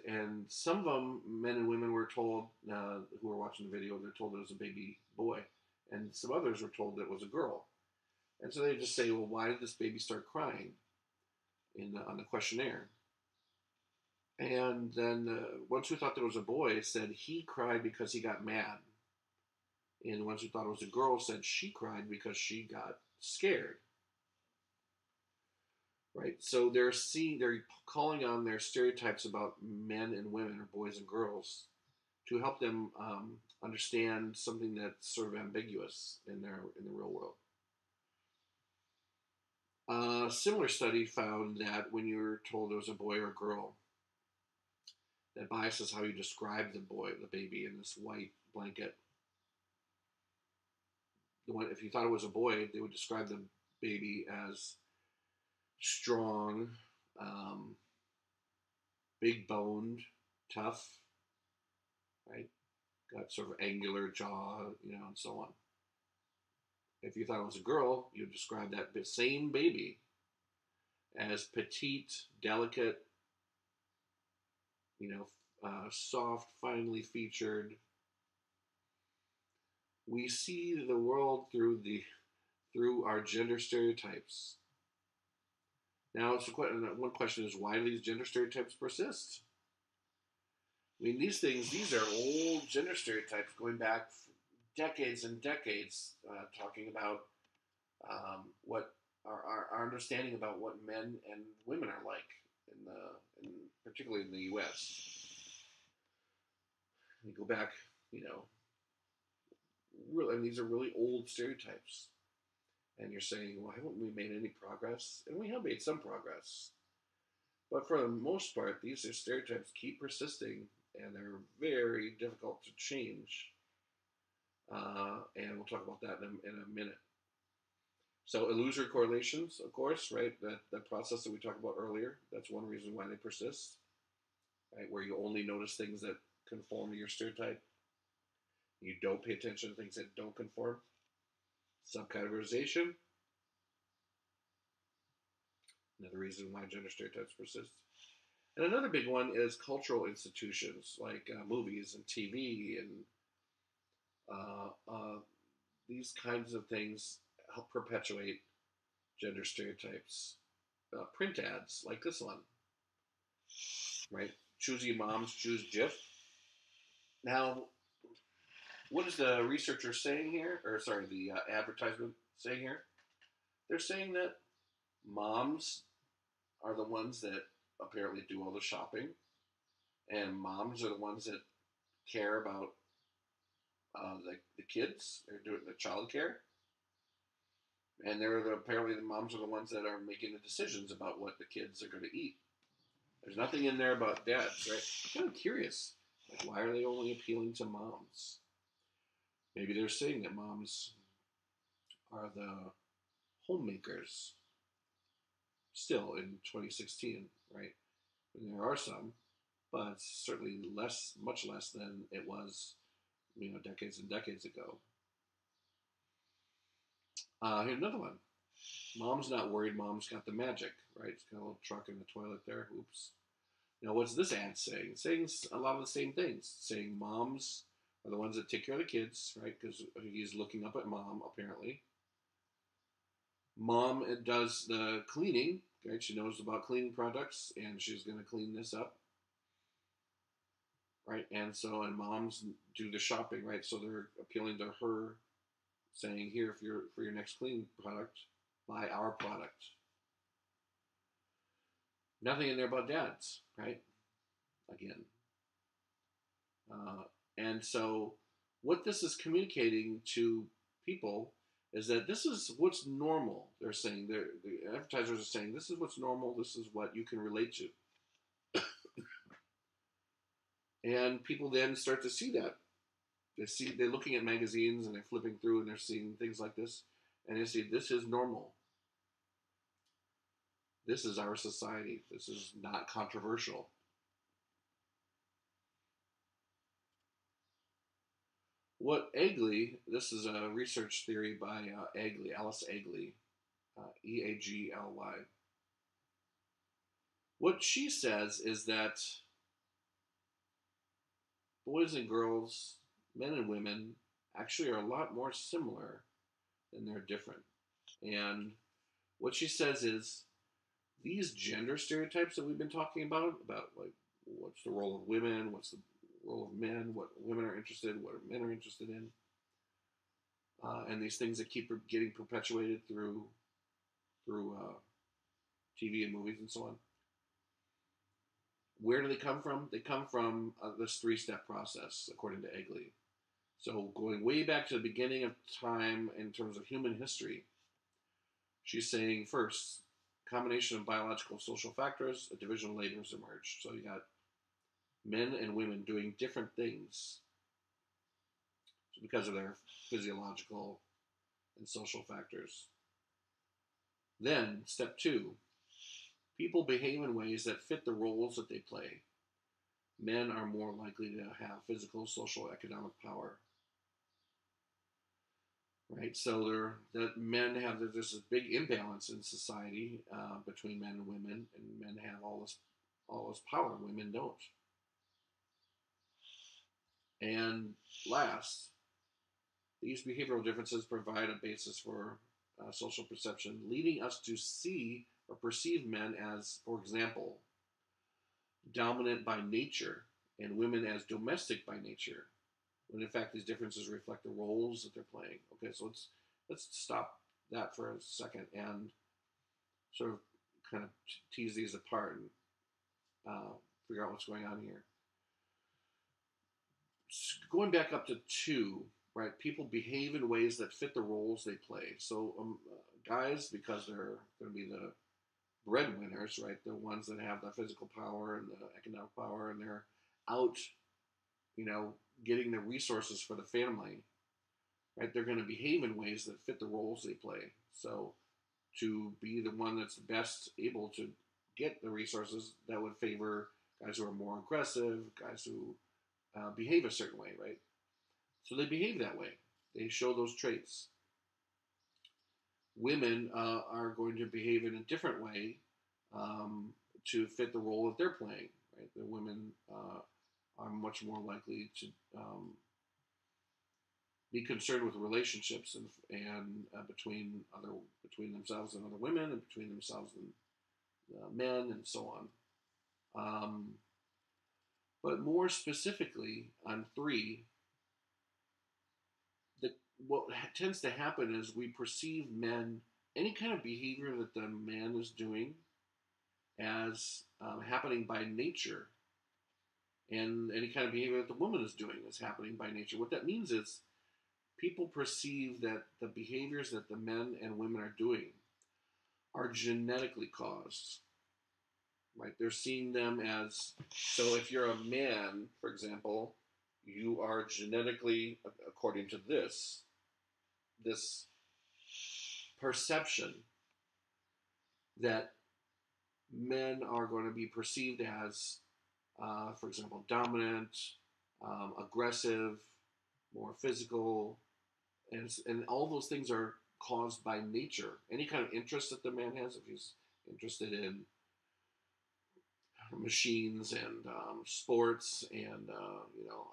and some of them, men and women, were told who were watching the video, they're told it was a baby boy, and some others were told that it was a girl, and so they just say, well, why did this baby start crying on the questionnaire? And then the ones who thought there was a boy said he cried because he got mad. And the ones who thought it was a girl said she cried because she got scared. Right? So they're calling on their stereotypes about men and women, or boys and girls, to help them understand something that's sort of ambiguous in the real world. A similar study found that when you're told it was a boy or a girl, that biases how you describe the baby in this white blanket. If you thought it was a boy, they would describe the baby as strong, big boned, tough, right? Got sort of angular jaw, and so on. If you thought it was a girl, you would describe that same baby as petite, delicate, soft, finely featured. We see the world through our gender stereotypes. Now, one question is, why do these gender stereotypes persist? I mean, these are old gender stereotypes going back decades and decades, talking about what our understanding about what men and women are like, particularly in the U.S. You go back, these are really old stereotypes. And you're saying, well, haven't we made any progress? And we have made some progress. But for the most part, these stereotypes keep persisting, and they're very difficult to change. And we'll talk about that in a minute. So illusory correlations, of course, right? That process that we talked about earlier, that's one reason why they persist, right? Where you only notice things that conform to your stereotype. You don't pay attention to things that don't conform. Subcategorization, another reason why gender stereotypes persist. And another big one is cultural institutions like movies and TV and these kinds of things help perpetuate gender stereotypes. Print ads like this one, right? Choosy moms choose Jif. Now, what is the researcher saying here? The advertisement saying here? They're saying that moms are the ones that apparently do all the shopping, and moms are the ones that care about the kids. They're doing the child care, and apparently the moms are the ones that are making the decisions about what the kids are going to eat. There's nothing in there about dads, right? I'm kind of curious. Like, why are they only appealing to moms? Maybe they're saying that moms are the homemakers still in 2016, right? And there are some, but it's certainly less, much less than it was, decades and decades ago. Here's another one. Mom's not worried. Mom's got the magic, right? It's got a little truck in the toilet there. Oops. Now, what's this ad saying? It's saying a lot of the same things. It's saying moms are the ones that take care of the kids, right? Because he's looking up at mom, apparently. Mom does the cleaning, right? She knows about cleaning products, and she's going to clean this up, right? And moms do the shopping, right? So they're appealing to her, saying, here, for your next cleaning product, buy our product. Nothing in there about dads, right? Again. And so what this is communicating to people is that this is what's normal. They're saying, the advertisers are saying, this is what's normal, this is what you can relate to. And people then start to see that. They're looking at magazines and they're flipping through and they're seeing things like this. And they see, this is normal. This is our society. This is not controversial. What Eagly, this is a research theory by Eagly, Alice Eagly, Eagly. What she says is that boys and girls, men and women, actually are a lot more similar than they're different. And what she says is these gender stereotypes that we've been talking about like what's the role of women, what's the role of men, what women are interested in, what men are interested in, and these things that keep getting perpetuated through TV and movies and so on. Where do they come from? They come from this three-step process, according to Eagly. So going way back to the beginning of time in terms of human history, she's saying first, combination of biological social factors, a division of labor has emerged. So you got men and women doing different things because of their physiological and social factors. Then, step two, people behave in ways that fit the roles that they play. Men are more likely to have physical, social, economic power. Right? So that men have, there's this big imbalance in society between men and women, and men have all this power, and women don't. And last, these behavioral differences provide a basis for social perception, leading us to see or perceive men as, for example, dominant by nature and women as domestic by nature, when in fact these differences reflect the roles that they're playing. Okay, so let's stop that for a second and sort of kind of tease these apart and figure out what's going on here. Going back up to 2, right? People behave in ways that fit the roles they play. So guys, because they're going to be the breadwinners, right? The ones that have the physical power and the economic power, and they're out, getting the resources for the family, right? They're going to behave in ways that fit the roles they play. So to be the one that's the best able to get the resources, that would favor guys who are more aggressive, guys who behave a certain way, right? So they behave that way. They show those traits. Women are going to behave in a different way to fit the role that they're playing, right? The women are much more likely to be concerned with relationships and between themselves and other women, and between themselves and men, and so on. But more specifically, on 3, what tends to happen is we perceive men, any kind of behavior that the man is doing, as happening by nature, and any kind of behavior that the woman is doing is happening by nature. What that means is people perceive that the behaviors that the men and women are doing are genetically caused. Right? They're seeing them as, so if you're a man, for example, you are genetically, according to this perception that men are going to be perceived as, for example, dominant, aggressive, more physical, and all those things are caused by nature. Any kind of interest that the man has, if he's interested in machines and sports and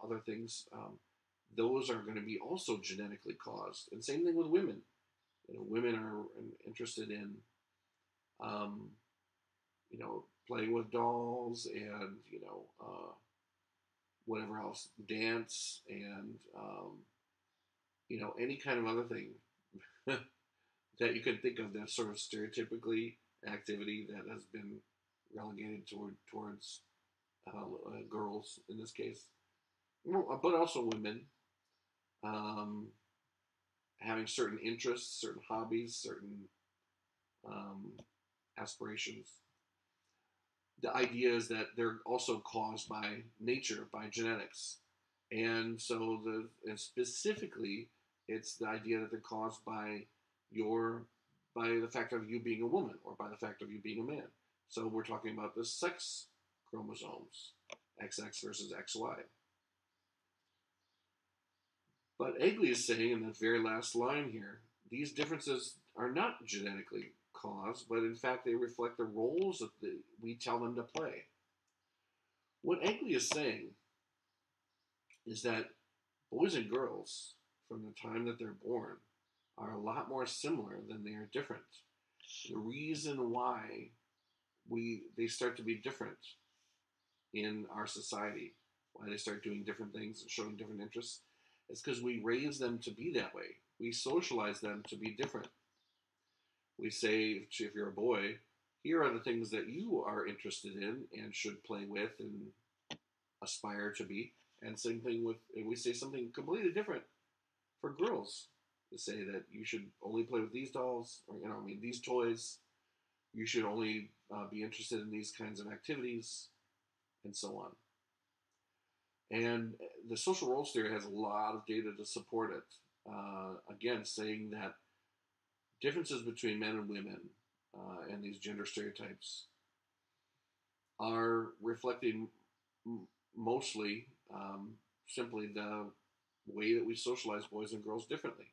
other things, those are going to be also genetically caused. And same thing with women. Women are interested in um, playing with dolls and whatever else, dance and any kind of other thing that you can think of that sort of stereotypically activity that has been relegated towards girls in this case, but also women, um, having certain interests, certain hobbies, certain um, aspirations. The idea is that they're also caused by nature, by genetics, and specifically, it's the idea that they're caused your by the fact of you being a woman or by the fact of you being a man. So we're talking about the sex chromosomes, XX versus XY. But Egley is saying in the very last line here, these differences are not genetically caused, but in fact they reflect the roles that we tell them to play. What Egley is saying is that boys and girls, from the time that they're born, are a lot more similar than they are different. The reason why they start to be different in our society, why they start doing different things and showing different interests, is because we raise them to be that way. We socialize them to be different. We say, if you're a boy, here are the things that you are interested in and should play with and aspire to be. And same thing and we say something completely different for girls. To say that you should only play with these dolls, or these toys. You should only be interested in these kinds of activities, and so on. And the social roles theory has a lot of data to support it. Again, saying that differences between men and women and these gender stereotypes are reflecting mostly simply the way that we socialize boys and girls differently.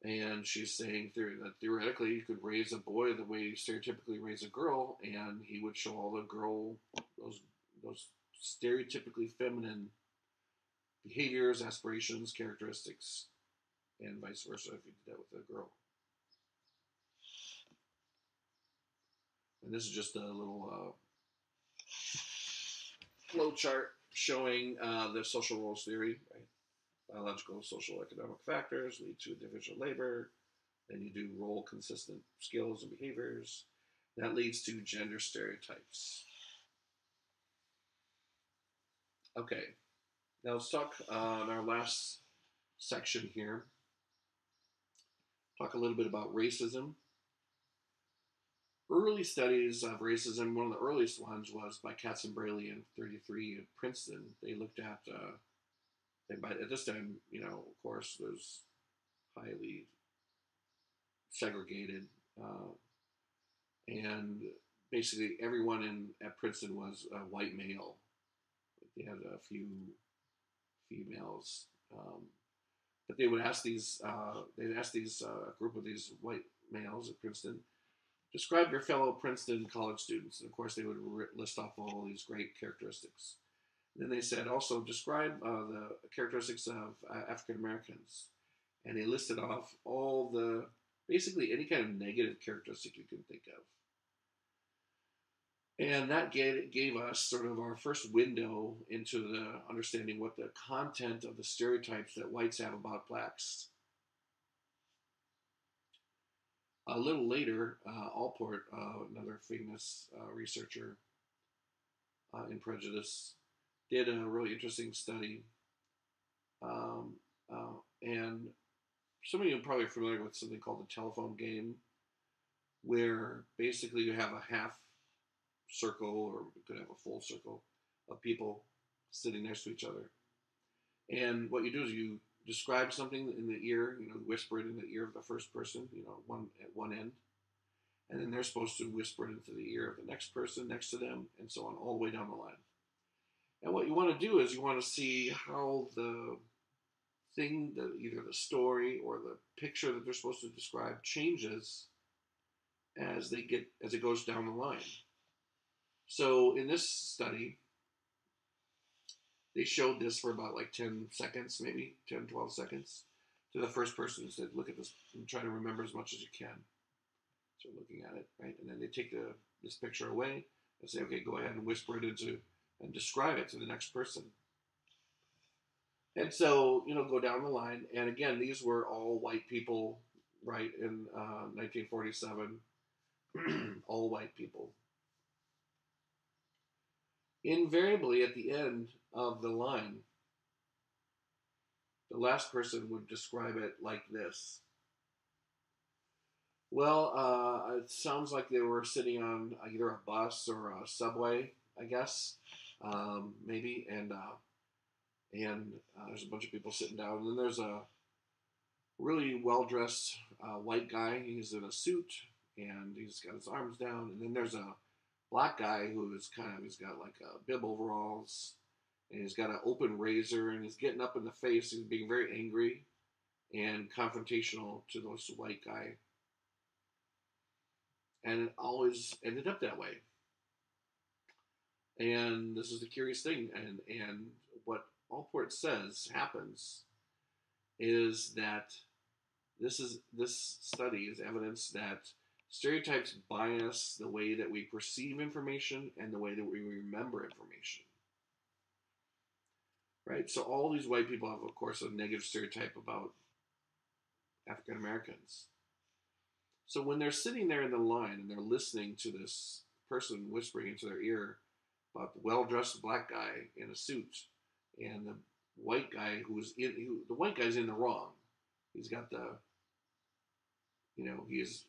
And she's saying that theoretically you could raise a boy the way you stereotypically raise a girl, and he would show all those stereotypically feminine behaviors, aspirations, characteristics, and vice versa if you did that with a girl. And this is just a little flow chart showing the social roles theory. Right? Biological, social, economic factors lead to individual labor. Then you do role consistent skills and behaviors. That leads to gender stereotypes. Okay, now let's talk in our last section here. Talk a little bit about racism. Early studies of racism, one of the earliest ones was by Katz and Braley in 1933 at Princeton. They looked at, at this time, of course, there's highly segregated, and basically everyone at Princeton was a white male. They had a few females, but they would ask these group of these white males at Princeton, describe your fellow Princeton college students. And of course, they would list off all these great characteristics. And then they said, also describe the characteristics of African Americans. And they listed off basically any kind of negative characteristic you can think of. And that gave us sort of our first window into the understanding what the content of the stereotypes that whites have about blacks. A little later, Allport, another famous researcher in Prejudice, did a really interesting study. And some of you are probably familiar with something called the telephone game, where basically you have a half circle, or you could have a full circle of people sitting next to each other. And what you do is you describe something in the ear, whisper it in the ear of the first person, one at one end, and then they're supposed to whisper it into the ear of the next person next to them, and so on, all the way down the line. And what you want to do is you want to see how the thing, either the story or the picture that they're supposed to describe, changes as it goes down the line. So in this study, they showed this for about like 10 seconds, maybe 10, 12 seconds, to the first person and said, look at this and try to remember as much as you can. So looking at it, right? And then they take this picture away and say, okay, go ahead and whisper it into and describe it to the next person. And so, go down the line. And again, these were all white people, right, in 1947. All white people. Invariably, at the end of the line, the last person would describe it like this. Well, it sounds like they were sitting on either a bus or a subway, I guess, maybe, and there's a bunch of people sitting down, and then there's a really well-dressed white guy. He's in a suit, and he's got his arms down, and then there's a black guy he's got like bib overalls, and he's got an open razor, and he's getting up in the face. He's being very angry and confrontational to this white guy. And it always ended up that way. And this is the curious thing, and what Allport says happens is that this study is evidence that stereotypes bias the way that we perceive information and the way that we remember information. Right? So all these white people have, of course, a negative stereotype about African Americans. So when they're sitting there in the line and they're listening to this person whispering into their ear about the well-dressed black guy in a suit and the white guy the white guy's in the wrong. He's got he's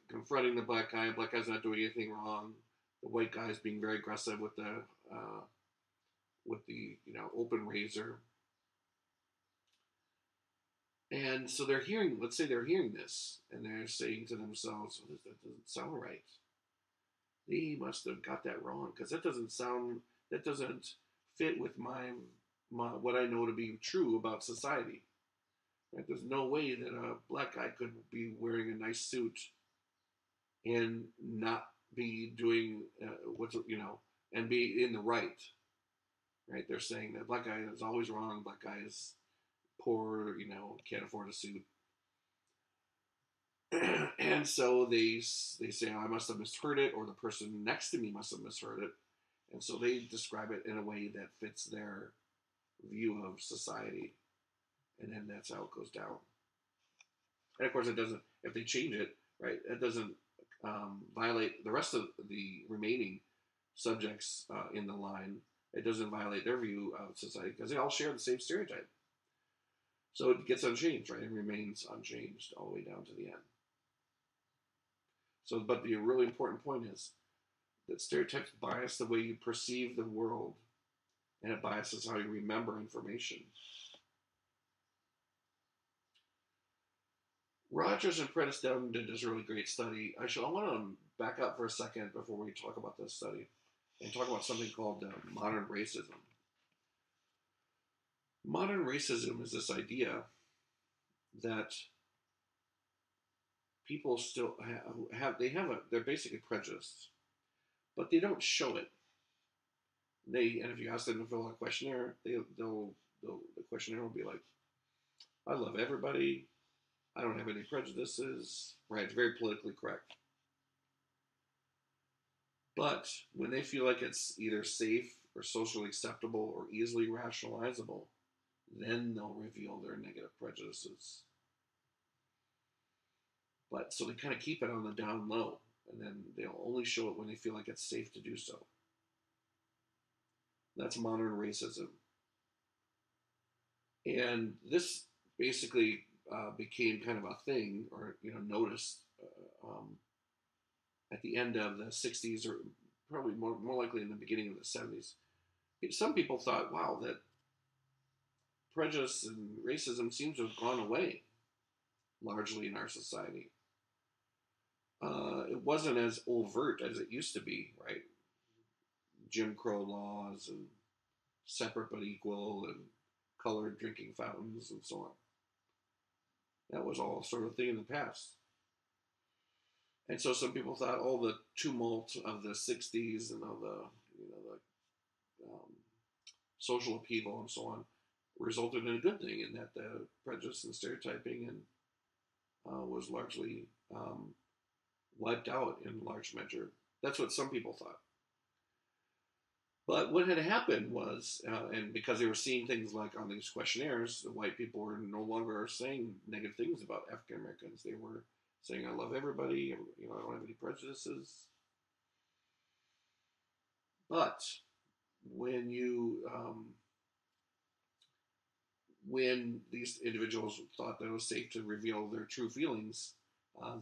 confronting the black guy. The black guy's not doing anything wrong. The white guy's being very aggressive with the open razor. And so let's say they're hearing this, and they're saying to themselves, oh, that doesn't sound right. They must have got that wrong, because that doesn't fit with my what I know to be true about society. Right? There's no way that a black guy could be wearing a nice suit and not be doing and be in the right. Right? They're saying that black guy is always wrong. Black guy is poor, can't afford a suit. And so they say, oh, I must have misheard it, or the person next to me must have misheard it. And so they describe it in a way that fits their view of society. And then that's how it goes down. And of course, it doesn't, if they change it, right, it doesn't violate the rest of the remaining subjects in the line. It doesn't violate their view of society because they all share the same stereotype. So it gets unchanged, right? It remains unchanged all the way down to the end. So, but the really important point is that stereotypes bias the way you perceive the world, and it biases how you remember information. Rogers and Prejudice did this really great study. I want to back up for a second before we talk about this study and talk about something called modern racism. Modern racism is this idea that people still they're basically prejudiced, but they don't show it. And if you ask them to fill out a questionnaire, the questionnaire will be like, I love everybody. I don't have any prejudices. Right? It's very politically correct. But when they feel like it's either safe or socially acceptable or easily rationalizable, then they'll reveal their negative prejudices. But so they kind of keep it on the down low, and then they'll only show it when they feel like it's safe to do so. That's modern racism. And this basically became kind of a thing, or noticed at the end of the 60s, or probably more likely in the beginning of the 70s, some people thought, wow, that prejudice and racism seems to have gone away largely in our society. It wasn't as overt as it used to be, right? Jim Crow laws and separate but equal and colored drinking fountains and so on. That was all sort of thing in the past. And so some people thought all the tumult of the 60s and all the, social upheaval and so on resulted in a good thing, in that the prejudice and stereotyping was largely wiped out in large measure. That's what some people thought. But what had happened was, and because they were seeing things like on these questionnaires, the white people were no longer saying negative things about African Americans. They were saying, I love everybody, I don't have any prejudices. But when when these individuals thought that it was safe to reveal their true feelings,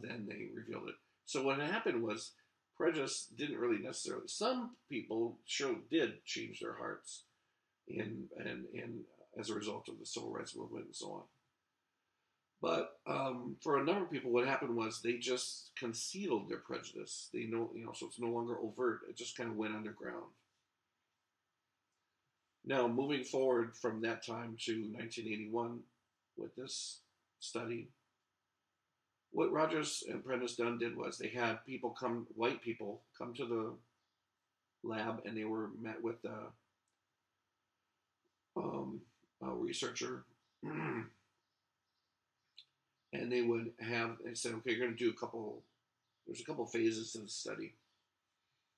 then they revealed it. So what happened was, prejudice didn't really necessarily. Some people did change their hearts, and as a result of the civil rights movement and so on. But for a number of people, what happened was they just concealed their prejudice. They so it's no longer overt. It just kind of went underground. Now, moving forward from that time to 1981 with this study, what Rogers and Prentice Dunn did was they had white people come to the lab, and they were met with a researcher, and they said, okay, you're going to do there's a couple phases to the study.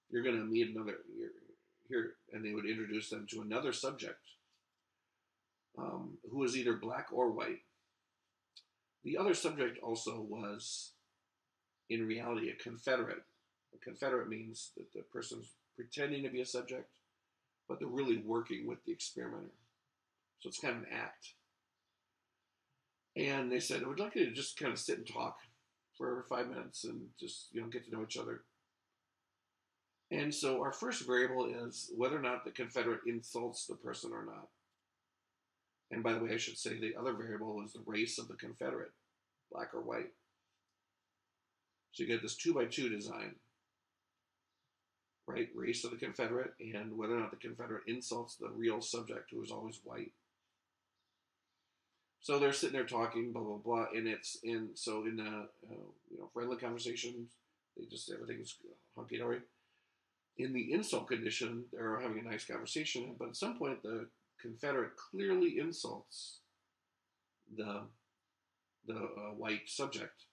You're going to meet here, and they would introduce them to another subject who was either black or white. The other subject also was, in reality, a Confederate. A Confederate means that the person's pretending to be a subject, but they're really working with the experimenter. So it's kind of an act. And they said, we'd like you to just kind of sit and talk for 5 minutes and just, get to know each other. And so our first variable is whether or not the Confederate insults the person or not. And by the way, I should say the other variable is the race of the Confederate, black or white. So you get this 2x2 design, right? Race of the Confederate, and whether or not the Confederate insults the real subject, who is always white. So they're sitting there talking, blah, blah, blah, and in the friendly conversations, everything's hunky-dory. In the insult condition, they're having a nice conversation, but at some point the Confederate clearly insults the white subject.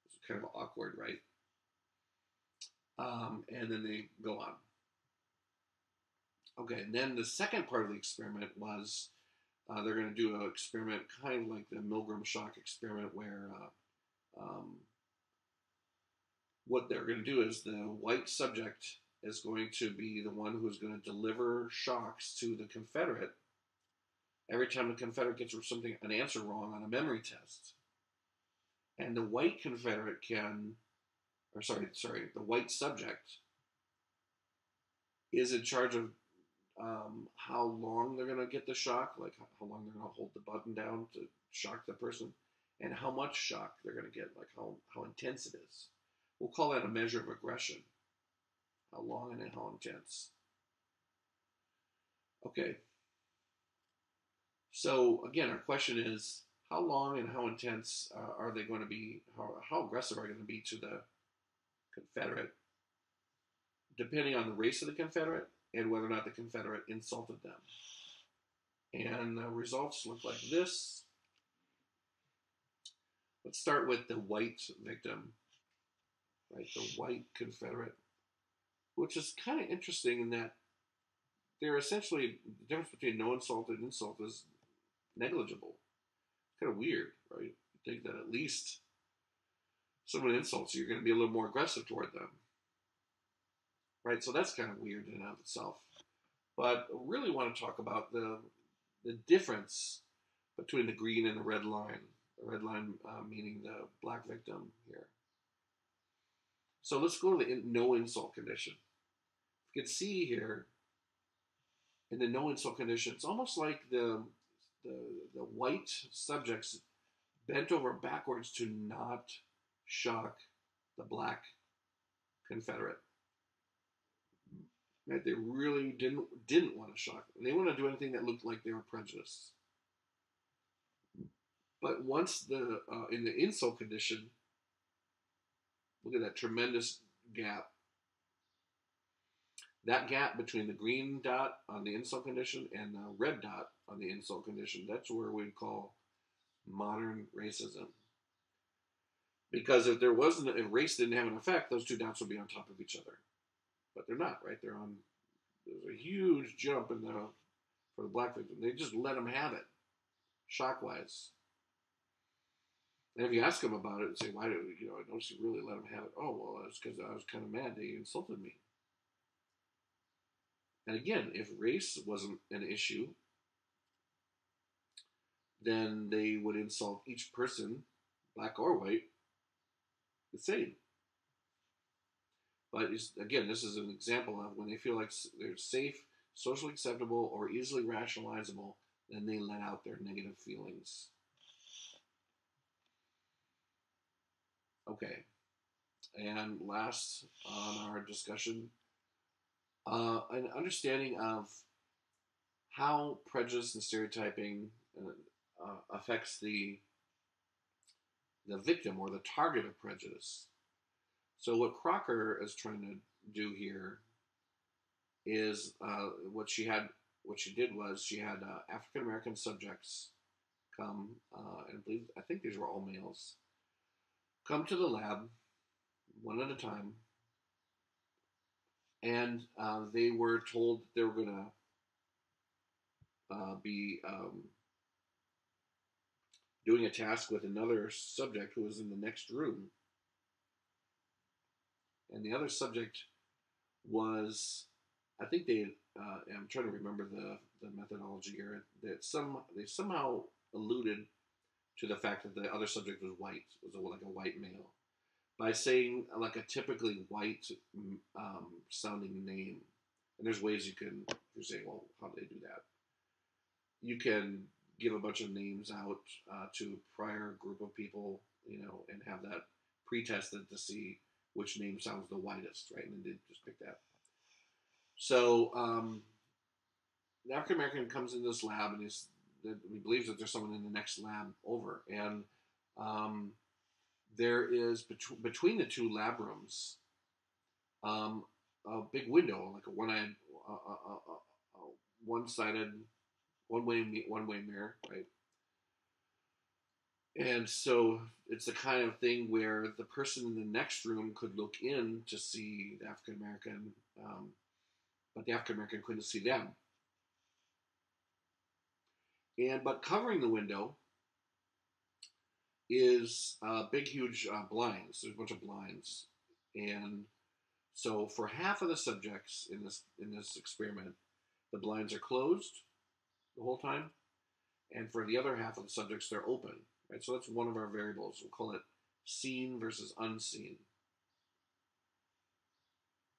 It's kind of awkward, right? And then they go on. Okay, and then the second part of the experiment was they're going to do an experiment kind of like the Milgram shock experiment, where what they're going to do is the white subject is going to be the one who's going to deliver shocks to the Confederate every time the Confederate gets an answer wrong on a memory test. And the white Confederate the white subject is in charge of how long they're going to get the shock, like how long they're going to hold the button down to shock the person, and how much shock they're going to get, like how intense it is. We'll call that a measure of aggression. How long and how intense. Okay. So again, our question is, how long and how intense are they going to be? How aggressive are they going to be to the Confederate, depending on the race of the Confederate and whether or not the Confederate insulted them. And the results look like this. Let's start with the white victim, right? The white Confederate, which is kind of interesting in that they're essentially, the difference between no insult and insult is negligible. Kind of weird, right? You think that at least someone insults you, you're going to be a little more aggressive toward them, right? So that's kind of weird in and of itself. But I really want to talk about the difference between the green and the red line. The red line meaning the black victim here. So let's go to the no insult condition. You can see here in the no insult condition, it's almost like the white subjects bent over backwards to not shock the black Confederate. Right? They really didn't want to shock them. They didn't want to do anything that looked like they were prejudiced. But once in the insult condition, look at that tremendous gap. That gap between the green dot on the insult condition and the red dot on the insult condition, that's where we'd call modern racism. Because if race didn't have an effect, those two dots would be on top of each other. But they're not, right? There's a huge jump for the black victim. They just let them have it, shock-wise. And if you ask them about it and say, why do I notice you really let them have it? Oh, well, it's because I was kind of mad they insulted me. And again, if race wasn't an issue, then they would insult each person, black or white, the same. But again, this is an example of when they feel like they're safe, socially acceptable, or easily rationalizable, then they let out their negative feelings. Okay. And last on our discussion, an understanding of how prejudice and stereotyping affects the victim or the target of prejudice. So what Crocker is trying to do here is what she did was she had African American subjects come, and I think these were all males, come to the lab one at a time, and they were told that they were going to be doing a task with another subject who was in the next room. And the other subject was, I think I'm trying to remember the methodology here, that they somehow alluded to the fact that the other subject was white, was like a white male, by saying like a typically white sounding name. And there's ways you're saying, well, how do they do that? You can give a bunch of names out to a prior group of people, and have that pre-tested to see which name sounds the whitest, right? And then they just pick that. So the African American comes into this lab, and he believes that there's someone in the next lab over, and there is between the two lab rooms a big window, like a one-sided, one-way mirror, right? And so it's the kind of thing where the person in the next room could look in to see the African American, but the African American couldn't see them. But covering the window is big, huge blinds. There's a bunch of blinds, and so for half of the subjects in this experiment, the blinds are closed the whole time, and for the other half of the subjects, they're open. Right, so that's one of our variables. We'll call it seen versus unseen.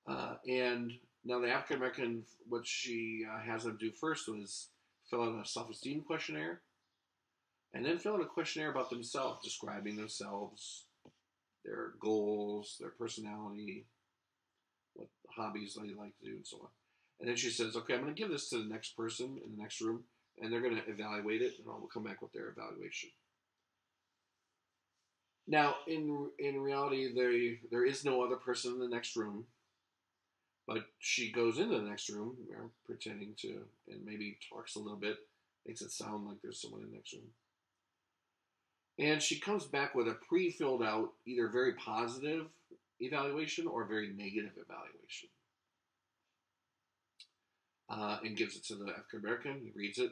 And now the African American, what she has them do first was fill out a self-esteem questionnaire, and then fill out a questionnaire about themselves, describing themselves, their goals, their personality, what hobbies they like to do, and so on. And then she says, okay, I'm going to give this to the next person in the next room, and they're going to evaluate it, and I'll come back with their evaluation. Now, in reality, there is no other person in the next room, but she goes into the next room, pretending to, and maybe talks a little bit, makes it sound like there's someone in the next room. And she comes back with a pre-filled out, either very positive evaluation or very negative evaluation. And gives it to the African American. He reads it,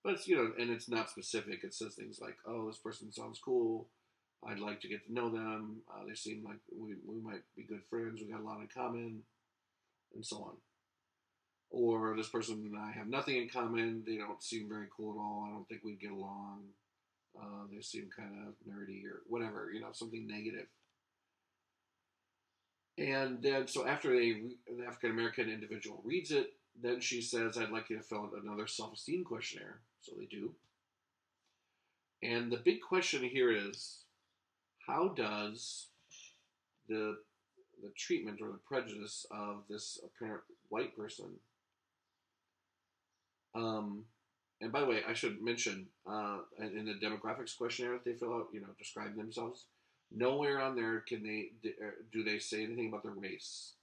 but it's, and it's not specific. It says things like, "Oh, this person sounds cool. I'd like to get to know them. They seem like we might be good friends. We got a lot in common," and so on. Or this person and I have nothing in common. They don't seem very cool at all. I don't think we'd get along. They seem kind of nerdy or whatever, something negative. And then, so after the African American individual reads it, then she says, I'd like you to fill out another self-esteem questionnaire. So they do. And the big question here is, how does the treatment or the prejudice of this apparent white person, and by the way, I should mention, in the demographics questionnaire that they fill out, describe themselves, nowhere on there do they say anything about their race,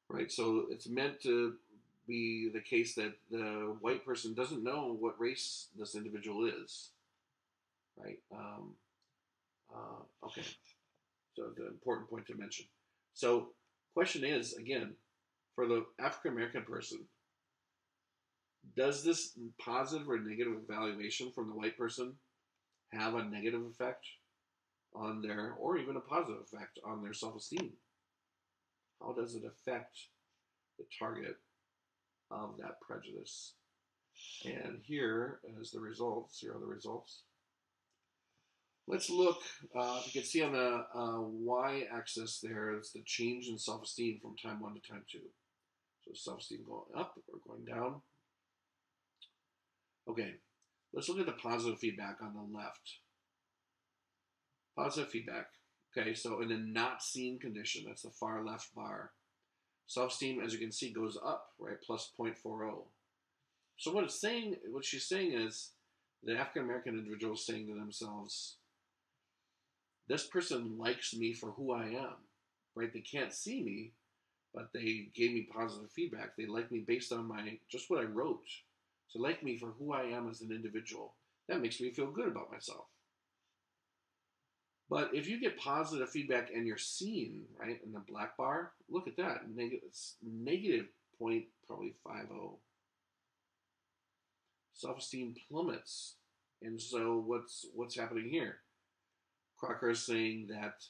right? So it's meant to be the case that the white person doesn't know what race this individual is, right? Okay, so the important point to mention. So question is, again, for the African American person, does this positive or negative evaluation from the white person have a negative effect on their, or even a positive effect on their self-esteem? How does it affect the target of that prejudice? And here is the results. Here are the results. Let's look, you can see on the y-axis there, it's the change in self-esteem from time 1 to time 2. So self-esteem going up or going down. Okay, let's look at the positive feedback on the left. Positive feedback. Okay, so in the not seen condition, that's the far left bar. Self-esteem, as you can see, goes up, right, plus 0.40. So what she's saying is, the African-American individual is saying to themselves, this person likes me for who I am, right? They can't see me, but they gave me positive feedback. They like me based on just what I wrote. So like me for who I am as an individual. That makes me feel good about myself. But if you get positive feedback and you're seen, right, in the black bar, look at that, negative 0.50. Self-esteem plummets. And so what's happening here? Crocker is saying that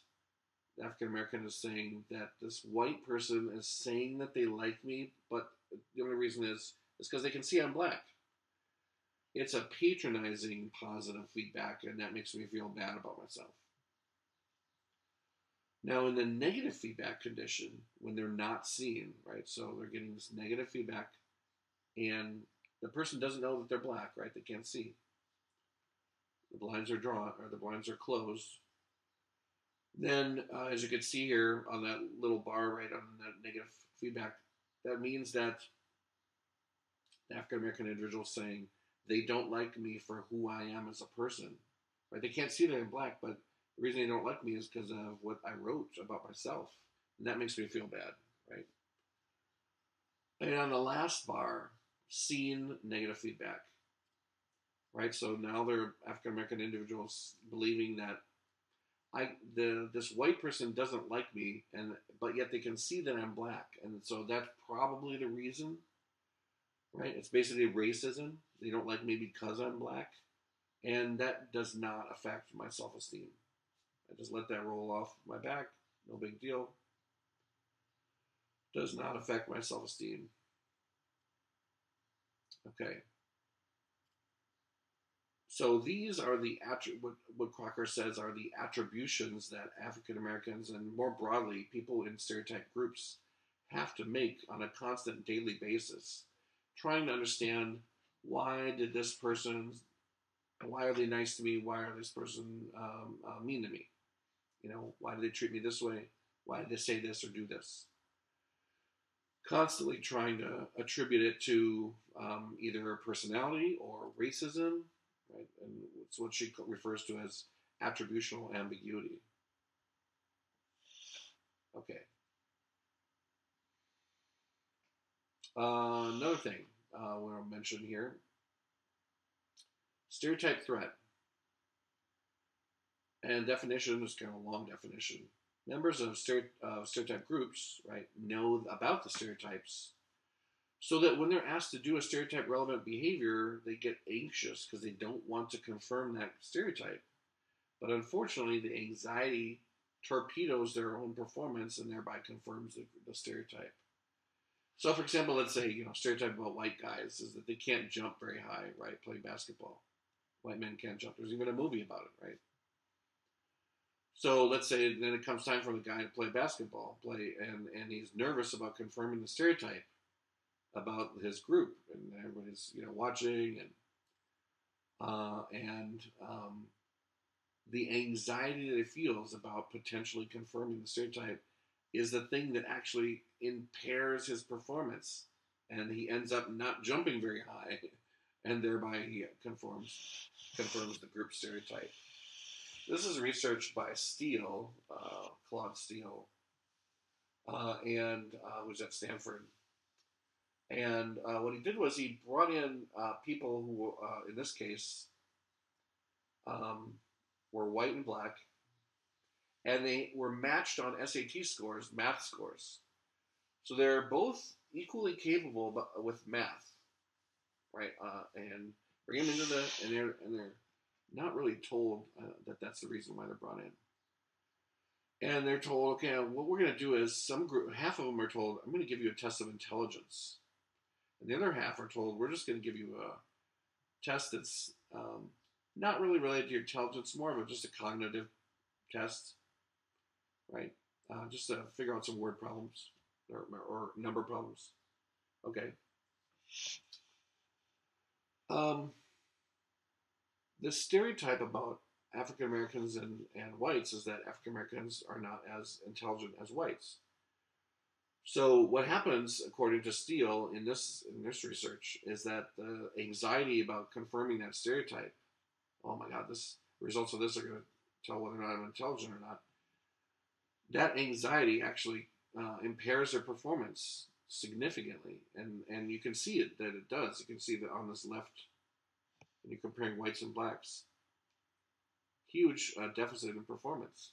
the African American is saying that this white person is saying that they like me, but the only reason is because they can see I'm black. It's a patronizing positive feedback, and that makes me feel bad about myself. Now, in the negative feedback condition, when they're not seen, right, so they're getting this negative feedback, and the person doesn't know that they're black, right, they can't see. The blinds are drawn, or the blinds are closed. Then, as you can see here on that little bar right on that negative feedback, that means that the African-American individual is saying they don't like me for who I am as a person. Right? They can't see that I'm black, but the reason they don't like me is because of what I wrote about myself. And that makes me feel bad, right? And on the last bar, seen negative feedback. Right? So now they're African-American individuals believing that this white person doesn't like me, but yet they can see that I'm black. And so that's probably the reason, right? It's basically racism. They don't like me because I'm black. And that does not affect my self-esteem. I just let that roll off my back. No big deal. Does not affect my self-esteem. Okay. So these are what Crocker says are the attributions that African Americans and more broadly people in stereotype groups have to make on a constant daily basis, trying to understand why are they nice to me? Why are this person mean to me? Why do they treat me this way? Why did they say this or do this? Constantly trying to attribute it to either personality or racism, right? And it's what she refers to as attributional ambiguity. Okay. Another thing we'll mention here, stereotype threat. And definition is kind of a long definition. Members of stereotype groups, right, know about the stereotypes so that when they're asked to do a stereotype relevant behavior, they get anxious because they don't want to confirm that stereotype. But unfortunately, the anxiety torpedoes their own performance and thereby confirms the stereotype. So, for example, let's say, stereotype about white guys is that they can't jump very high, right, playing basketball. White men can't jump. There's even a movie about it, right? So let's say then it comes time for the guy to play basketball, and he's nervous about confirming the stereotype about his group, and everybody's watching, and the anxiety that he feels about potentially confirming the stereotype is the thing that actually impairs his performance, and he ends up not jumping very high, and thereby he confirms the group stereotype. This is research by Steele, Claude Steele, and who's at Stanford. And what he did was he brought in people who, in this case, were white and black, and they were matched on SAT scores, math scores. So they're both equally capable with math, right? And bring them into and they're not really told that that's the reason why they're brought in. And they're told, okay, what we're going to do is half of them are told, I'm going to give you a test of intelligence. And the other half are told, we're just going to give you a test that's not really related to your intelligence, more of just a cognitive test, right? Just to figure out some word problems or number problems. Okay. The stereotype about African Americans and whites is that African Americans are not as intelligent as whites. So what happens, according to Steele in this research, is that the anxiety about confirming that stereotype, oh my God, this results of this are going to tell whether or not I'm intelligent or not. That anxiety actually impairs their performance significantly, and you can see it that it does. You can see that on this left, when you're comparing whites and blacks, huge deficit in performance.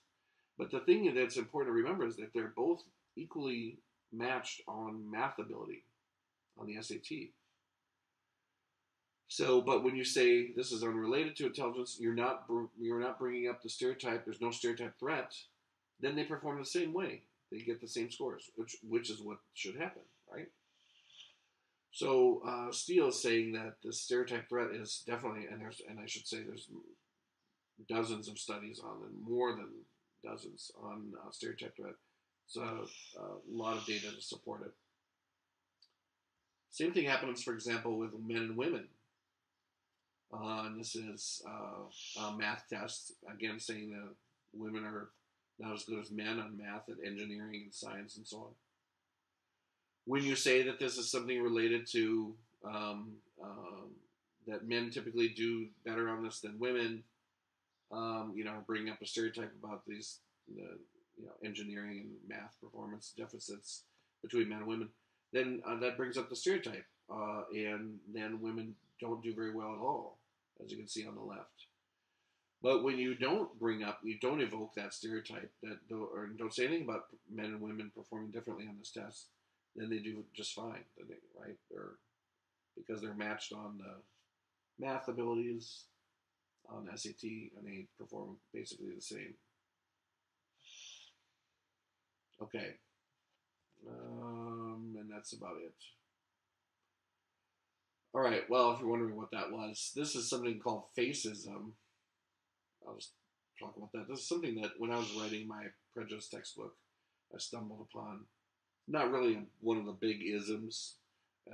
But the thing that's important to remember is that they're both equally matched on math ability on the SAT. So, but when you say this is unrelated to intelligence, you're not bringing up the stereotype. There's no stereotype threat. Then they perform the same way. They get the same scores, which is what should happen, right? So Steele is saying that the stereotype threat is definitely, and I should say there's dozens of studies on, and more than dozens on stereotype threat. So a lot of data to support it. Same thing happens, for example, with men and women. And this is a math test, again saying that women are not as good as men on math and engineering and science and so on. When you say that this is something related to that men typically do better on this than women, bringing up a stereotype about these engineering and math performance deficits between men and women, then that brings up the stereotype, and then women don't do very well at all, as you can see on the left. But when you don't evoke that stereotype, or don't say anything about men and women performing differently on this test, then they do just fine, right? Because they're matched on the math abilities on SAT, and they perform basically the same. Okay, and that's about it. All right, well, if you're wondering what that was, this is something called facism. I'll just talk about that. This is something that when I was writing my Prejudice textbook, I stumbled upon. Not really one of the big isms,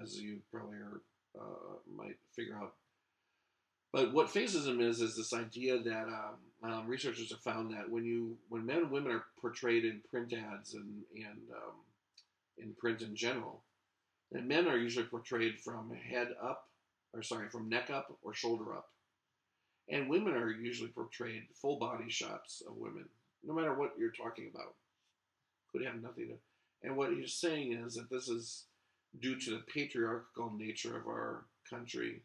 as you probably might figure out. But what facism is this idea that researchers have found that when men and women are portrayed in print ads and in print in general, that men are usually portrayed from neck up or shoulder up. And women are usually portrayed full body shots of women, no matter what you're talking about. Could have nothing to. And what he's saying is that this is due to the patriarchal nature of our country.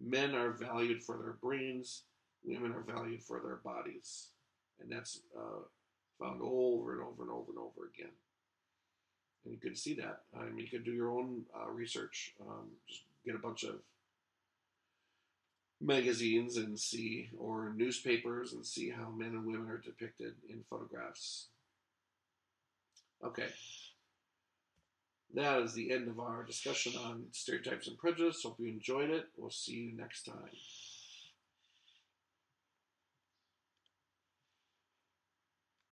Men are valued for their brains, women are valued for their bodies. And that's found over and over and over and over again. And you can see that. I mean, you can do your own research. Just get a bunch of magazines and see, or newspapers, and see how men and women are depicted in photographs. Okay. That is the end of our discussion on stereotypes and prejudice. Hope you enjoyed it. We'll see you next time.